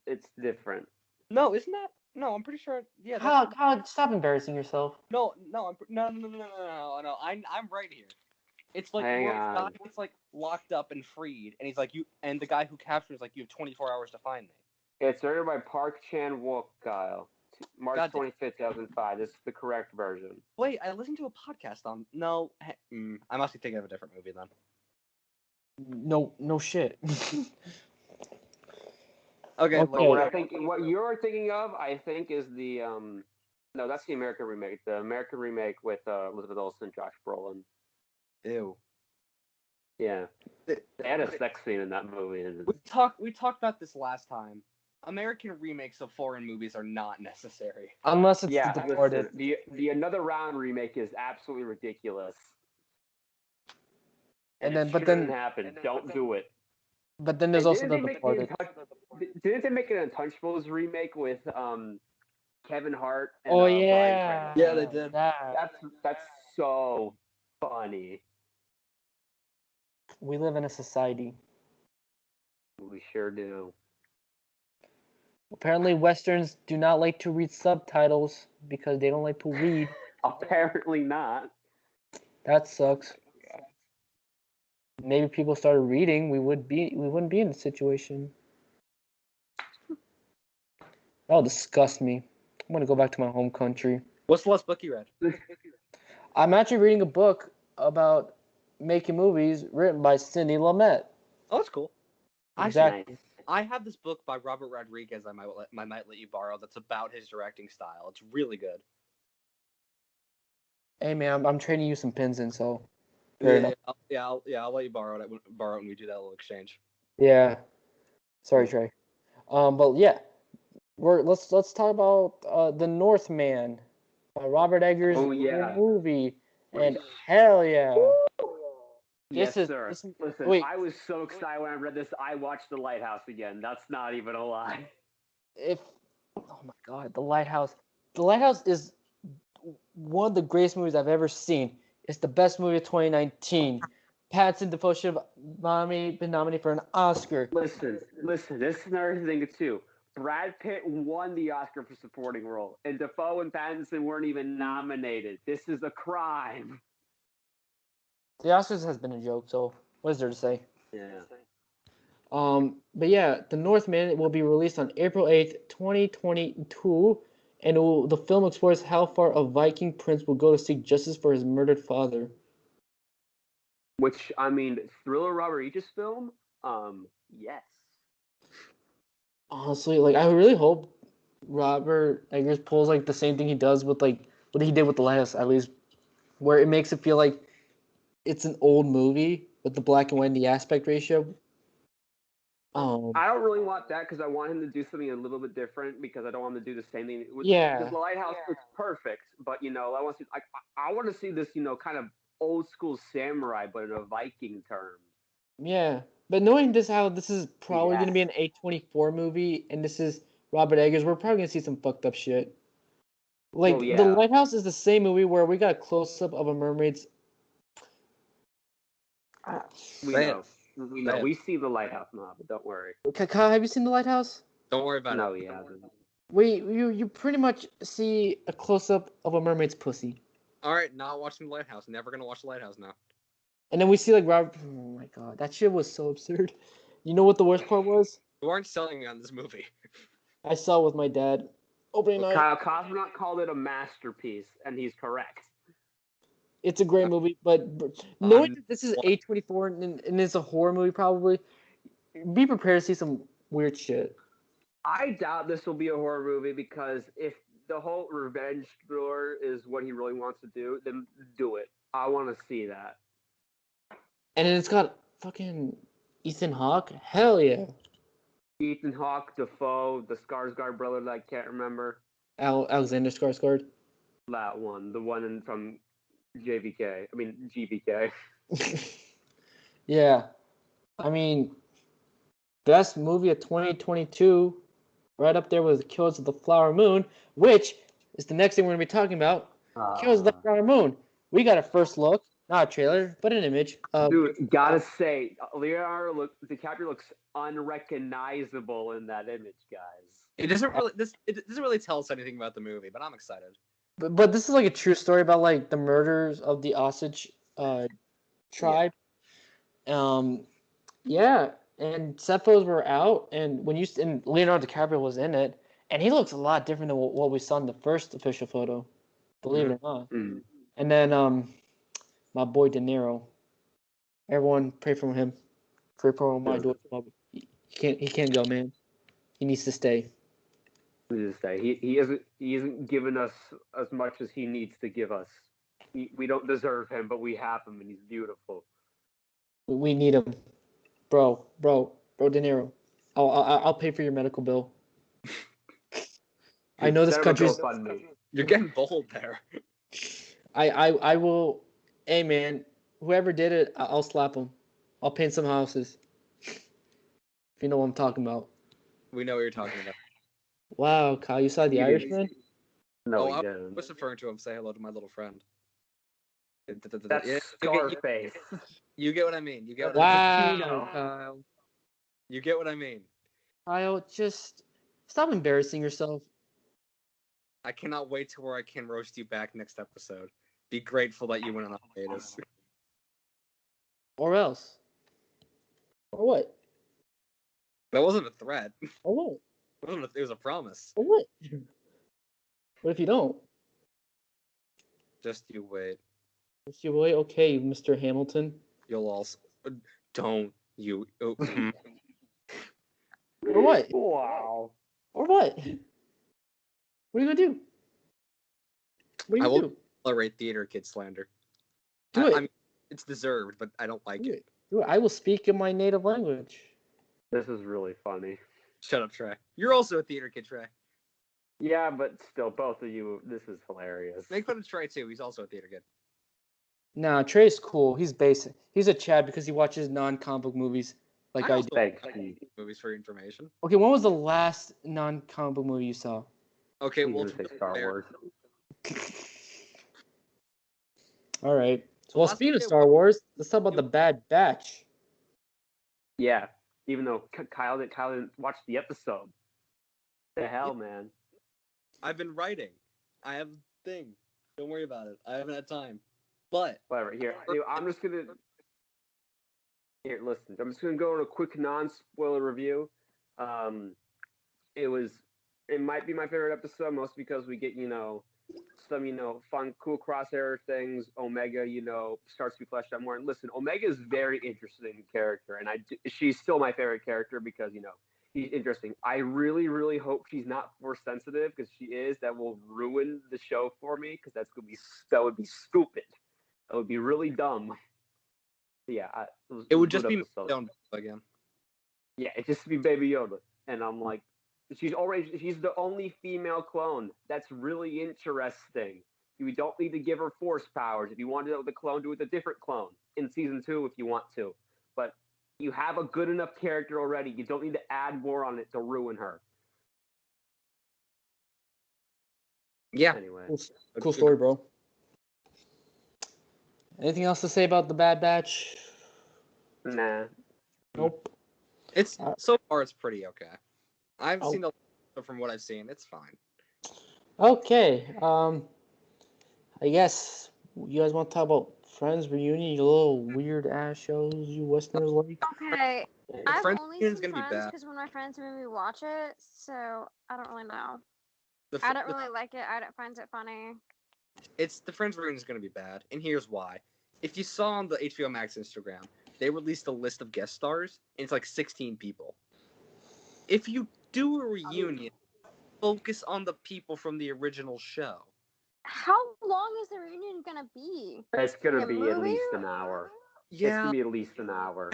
It's different. No, isn't that? No, I'm pretty sure. Yeah. Kyle, stop embarrassing yourself. No, no, I'm right here. It's like it's like locked up and freed, and he's like and the guy who captures is like, you have 24 hours to find me. It's directed by Park Chan-wook, Kyle. March 25th, 2005. This is the correct version. Wait, I listened to a podcast on. No, I must be thinking of a different movie then. No shit. Okay. What you're thinking of, I think, is the no, that's the American remake. The American remake with Elizabeth Olsen, Josh Brolin. Ew. Yeah. They had a sex scene in that movie. We talked about this last time. American remakes of foreign movies are not necessary. Unless it's Departed. The Another Round remake is absolutely ridiculous. But then happen. Don't do it. But then there's also The Departed. Didn't they make an Untouchables remake with Kevin Hart? And, yeah. Yeah, they did. That's so funny. We live in a society. We sure do. Apparently, Westerns do not like to read subtitles. because they don't like to read. Apparently not. That sucks. Maybe people started reading, we wouldn't be in this situation. That'll disgust me. I'm gonna go back to my home country. What's the last book you read? I'm actually reading a book about making movies written by Sidney Lumet. Oh, that's cool. Exactly. I have this book by Robert Rodriguez I might let you borrow that's about his directing style. It's really good. Hey man, I'm trading you some pins in, so. I'll let you borrow it when we do that little exchange. Yeah. Sorry, Trey. But yeah, let's talk about The Northman, Robert Eggers' movie, and hell yeah. Yes, sir. Listen, I was so excited when I read this. I watched The Lighthouse again. That's not even a lie. Oh my God, The Lighthouse. The Lighthouse is one of the greatest movies I've ever seen. It's the best movie of 2019. Pattinson Defoe should have been nominated for an Oscar. Listen. This is another thing too. Brad Pitt won the Oscar for supporting role, and Defoe and Pattinson weren't even nominated. This is a crime. The Oscars has been a joke, so what is there to say? Yeah. But yeah, The Northman will be released on April 8th, 2022, and the film explores how far a Viking prince will go to seek justice for his murdered father. Which, I mean, thriller Robert Regis film? Yes. Honestly, like, I really hope Robert Eggers pulls, like, the same thing he does with, like, what he did with The Lighthouse, at least, where it makes it feel like it's an old movie with the black and white and the aspect ratio. I don't really want that because I want him to do something a little bit different because I don't want him to do the same thing. Because The Lighthouse looks perfect, but I want to see, I want to see this, kind of old school samurai, but in a Viking term. Yeah, but knowing how this is probably going to be an A24 movie, and this is Robert Eggers, we're probably going to see some fucked up shit. Like, The Lighthouse is the same movie where we got a close-up of a mermaid's... We know. We see The Lighthouse now, but don't worry. Kaka, have you seen The Lighthouse? Don't worry about it. No, he hasn't. You pretty much see a close-up of a mermaid's pussy. Alright, not watching The Lighthouse. Never going to watch The Lighthouse now. And then we see, like, Robert... Oh, my God. That shit was so absurd. You know what the worst part was? You aren't selling me on this movie. I saw it with my dad. Opening night. Kyle Cosmonaut called it a masterpiece, and he's correct. It's a great movie, but knowing that this is A24 and it's a horror movie, probably, be prepared to see some weird shit. I doubt this will be a horror movie because if the whole revenge thriller is what he really wants to do, then do it. I want to see that. And then it's got fucking Ethan Hawke. Hell yeah. Ethan Hawke, Defoe, the Skarsgård brother that I can't remember. Alexander Skarsgård. That one, the one from GVK. Yeah. I mean, best movie of 2022, right up there with Killers of the Flower Moon, which is the next thing we're going to be talking about. Killers of the Flower Moon. We got a first look, not a trailer, but an image. Dude, gotta say, Leonardo DiCaprio looks unrecognizable in that image, guys. It doesn't really tell us anything about the movie, but I'm excited. But this is like a true story about like the murders of the Osage tribe. Yeah, and set photos were out, and and Leonardo DiCaprio was in it, and he looks a lot different than what we saw in the first official photo, believe it or not. Mm-hmm. And then my boy De Niro. Everyone pray for him. Pray for my boy. He can't go, man. He needs to stay. He isn't giving us as much as he needs to give us. We don't deserve him, but we have him, and he's beautiful. We need him, bro, De Niro. I'll pay for your medical bill. I know this country's. You're getting bold there. I will. Hey man, whoever did it, I'll slap him. I'll paint some houses. If you know what I'm talking about. We know what you're talking about. Wow, Kyle, you saw The Irishman? No, he didn't. I was referring to him. Say hello to my little friend. That's Scarface. You get what I mean. You get what I mean. Wow, Kyle. You get what I mean. Kyle, just stop embarrassing yourself. I cannot wait to where I can roast you back next episode. Be grateful that you went on a hiatus. Or else. Or what? That wasn't a threat. Or what? It was a promise. Or what? What if you don't? Just you wait. Just you wait. Okay, Mr. Hamilton. You'll also... Don't you... Oh, Or what? Wow. Or what? What are you gonna do? What are you gonna do? tolerate theater kid slander. Do it. I mean, it's deserved, but I don't like it. Do it. I will speak in my native language. This is really funny. Shut up, Trey. You're also a theater kid, Trey. Yeah, but still, both of you, this is hilarious. Make fun of Trey, too. He's also a theater kid. Nah, Trey's cool. He's basic. He's a Chad because he watches non-comic book movies like I do. Thanks. Movies for information. Okay, when was the last non-comic book movie you saw? Okay, well, Star Wars. All right. Well, speaking of Star Wars, let's talk about the Bad Batch. Yeah, even though Kyle didn't watch the episode. The hell, man. I've been writing. I have a thing. Don't worry about it. I haven't had time. But whatever. Here, I'm just gonna. Here, listen. I'm just gonna go on a quick non-spoiler review. It might be my favorite episode, mostly because we get some fun, cool crosshair things. Omega, starts to be fleshed out more. And listen, Omega is very interesting character, and she's still my favorite character because he's interesting. I really, really hope she's not force sensitive, because she is. That will ruin the show for me, because that would be stupid. That would be really dumb. Yeah, it would just be Yoda again. Yeah, it just be Baby Yoda, and I'm like, she's the only female clone. That's really interesting. You don't need to give her force powers. If you want to do it with a clone, do it with a different clone in season 2 if you want to. But you have a good enough character already. You don't need to add more on it to ruin her. Yeah. Anyway, cool story, bro. Anything else to say about the Bad Batch? Nah. Nope. It's so far it's pretty okay. I've seen from what I've seen, it's fine. Okay. I guess you guys want to talk about Friends Reunion, you little weird ass shows you Westerners like? Okay. I've Friends only Reunion's seen gonna be Friends bad. because one of my friends made me watch it, so I don't really know. I don't really like it. I don't find it funny. The Friends Reunion is going to be bad, and here's why. If you saw on the HBO Max Instagram, they released a list of guest stars, and it's like 16 people. If you do a reunion, focus on the people from the original show. How long is the reunion going to be? It's going to be at least an hour. Yeah. It's going to be at least an hour.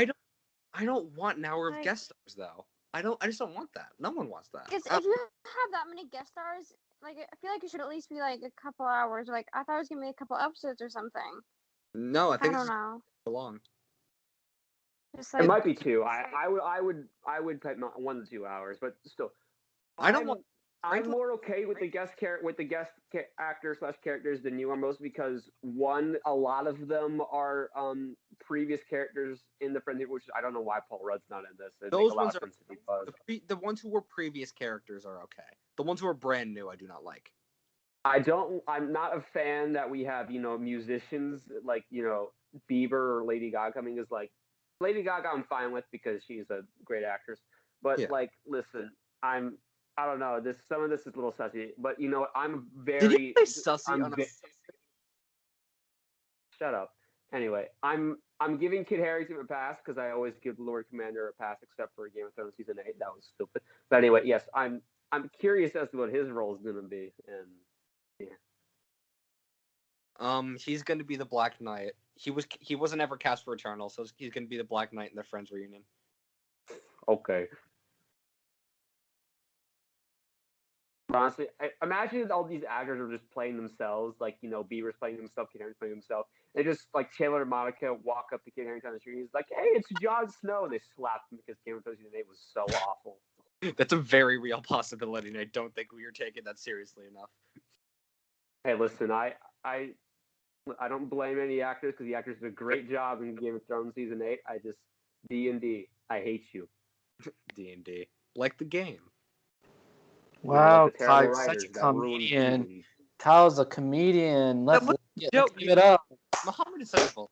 I don't want an hour of guest stars, though. I just don't want that. No one wants that. Because if you have that many guest stars, I feel like it should at least be like a couple hours. Like, I thought it was gonna be a couple episodes or something. No, I think I don't know. So long. Just like, it might be 2. I would type 1 to 2 hours, but still. I'm more okay with the guest actors / characters than you are, mostly because a lot of them are previous characters in the Friends, which I don't know why Paul Rudd's not in this. Those ones are the ones who were previous characters are okay. The ones who are brand new, I do not like. I'm not a fan that we have musicians like Bieber or Lady Gaga coming. Is like Lady Gaga I'm fine with because she's a great actress, but listen, I don't know. Some of this is a little sussy, but I'm very. Did you say sussy? Shut up. Anyway, I'm giving Kit Harington a pass because I always give Lord Commander a pass, except for Game of Thrones season 8. That was stupid. But anyway, yes, I'm curious as to what his role is going to be, and yeah. He's going to be the Black Knight. He wasn't ever cast for Eternal, so he's going to be the Black Knight in the Friends Reunion. Okay. Honestly, imagine all these actors are just playing themselves, like Bieber's playing himself, Kit Harington's playing himself. They just like Chandler and Monica walk up to Kit Harington on the street. He's like, "Hey, it's Jon Snow." And they slap him because Game of Thrones season 8 was so awful. That's a very real possibility, and I don't think we are taking that seriously enough. Hey, listen, I don't blame any actors because the actors did a great job in Game of Thrones season 8. I just D&D. I hate you. D&D, like the game. Wow, the terrible Kyle's such a writers that ruined comedian. movies. Kyle's a comedian. Let's give it up. Mohammad is such a bull.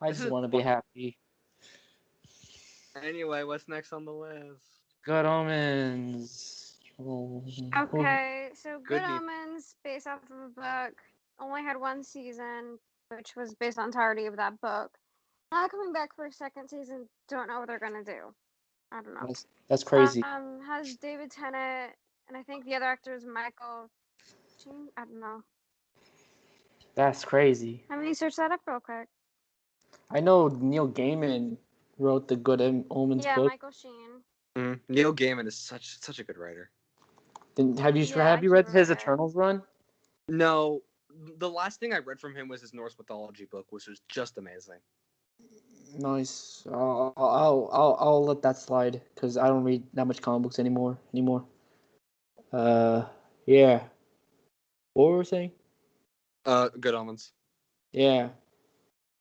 I just want to be happy. Anyway, what's next on the list? Good Omens. Okay, so Good Good news. Omens, based off of a book, only had one season, which was based on entirety of that book. Not coming back for a second season. Don't know what they're gonna do. I don't know. That's crazy. Has David Tennant, and I think the other actor is Michael. I don't know. That's crazy. Let me search that up real quick. I know Neil Gaiman wrote the Good Omens book. Yeah, Michael Sheen. Neil Gaiman is such a good writer. Have you read his Eternals run? No, the last thing I read from him was his Norse mythology book, which was just amazing. Nice. I'll let that slide because I don't read that much comic books anymore. Yeah. What were we saying? Good Omens. Yeah.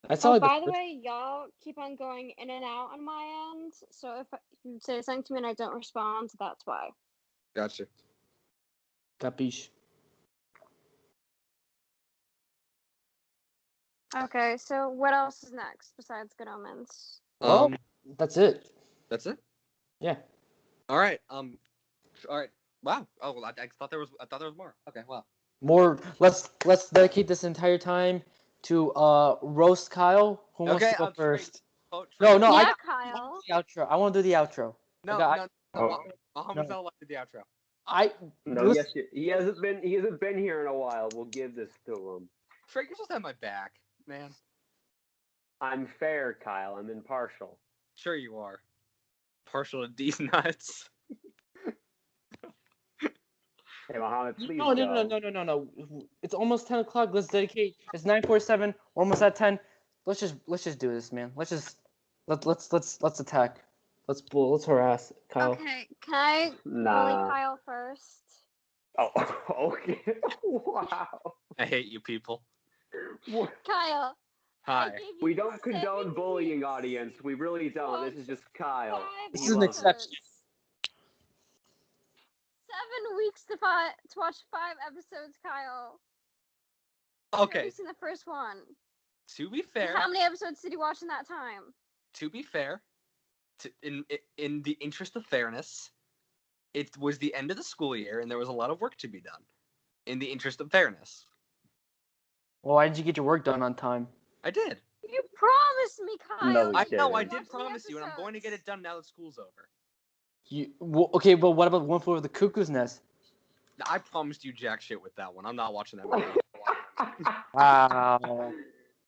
That's all. By the way, y'all keep on going in and out on my end. So if you say something to me and I don't respond, that's why. Gotcha. Capiche. Okay, so what else is next besides Good Omens? That's it. That's it? Yeah. All right. All right. Wow. Oh, I thought there was more. Okay. Wow. More. Let's dedicate this entire time to roast Kyle. Who wants to go first? No. Yeah, Kyle. The outro. I want to do the outro. No. Mohammed's not allowed to do the outro. He hasn't been here in a while. We'll give this to him. Trey, you're just at my back, man. I'm fair, Kyle. I'm impartial. Sure you are. Partial to these nuts. Hey, Mohammad, please No. It's almost 10 o'clock. Let's dedicate. It's 9:47. We're almost at 10. Let's just do this, man. Let's attack. Let's harass Kyle. Okay, can I bully Kyle first? Oh, okay. Wow. I hate you people. Kyle. Hi. We don't condone bullying, audience. We really don't. This is just Kyle. This is an exception. 7 weeks to watch 5 episodes, Kyle. Okay. At least in the first one. To be fair. How many episodes did you watch in that time? To be fair, in the interest of fairness, it was the end of the school year and there was a lot of work to be done. In the interest of fairness. Well, why didn't you get your work done on time? I did. You promised me, Kyle. I did promise you, and I'm going to get it done now that school's over. Okay, but what about One Flew Over the Cuckoo's Nest? I promised you jack shit with that one. I'm not watching that movie.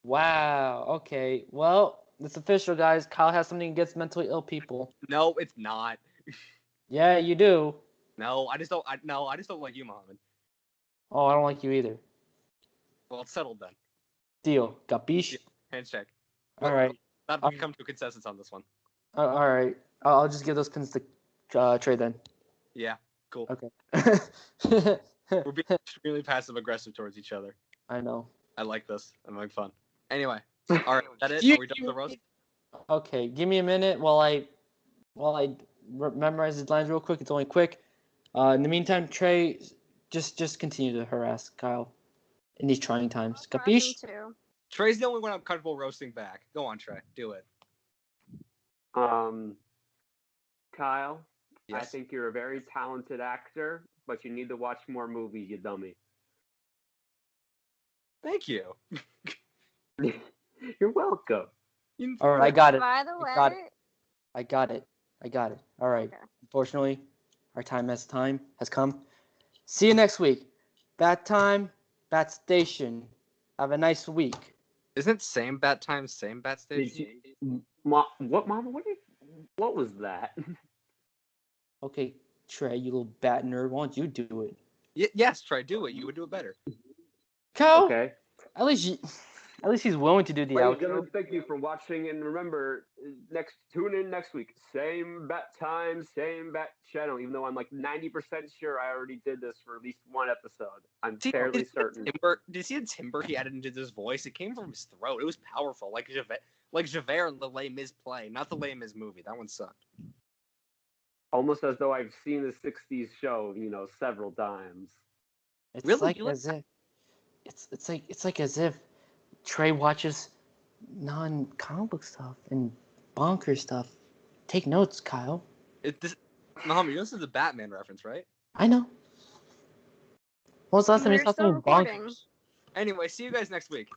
Wow. Okay. Well, it's official, guys. Kyle has something against mentally ill people. No, it's not. Yeah, you do. No, I just don't like you, Mohammad. Oh, I don't like you either. Well, it's settled then. Deal. Capiche? Yeah, handshake. All right. Not to come to a consensus on this one. All right. I'll just give those pins to Trey then. Yeah. Cool. Okay. We're being extremely passive aggressive towards each other. I know. I like this. I'm having fun. Anyway. All right. Is that it? Are we done with the roast? Okay. Give me a minute while I memorize his lines real quick. It's only quick. In the meantime, Trey, just continue to harass Kyle in these trying times. Capiche? Trey's the only one I'm comfortable roasting back. Go on, Trey. Do it. Kyle, yes. I think you're a very talented actor, but you need to watch more movies, you dummy. Thank you. You're welcome. All right, I got it. By the way, I got it. All right. Okay. Unfortunately, our time has come. See you next week. Bat time, bat station. Have a nice week. Isn't it same bat time, same bat station? What, Mama? What was that? Okay, Trey, you little bat nerd. Why don't you do it? Yes, Trey, do it. You would do it better. Kyle. Okay. At least he's willing to do the outro. Gentlemen, thank you for watching, and remember, tune in next week. Same bat time, same bat channel. Even though I'm like 90% sure I already did this for at least one episode. I'm fairly certain. Did you see the timbre he added into this voice? It came from his throat. It was powerful, like like Javert in the Les Mis play, not the Les Mis movie. That one sucked. Almost as though I've seen the '60s show, several times. It's really? Like as if it's like as if Trey watches non-comic book stuff and bonkers stuff. Take notes, Kyle. Mohammad, this is a Batman reference, right? I know. When was the last time you saw something bonkers? Anyway, see you guys next week.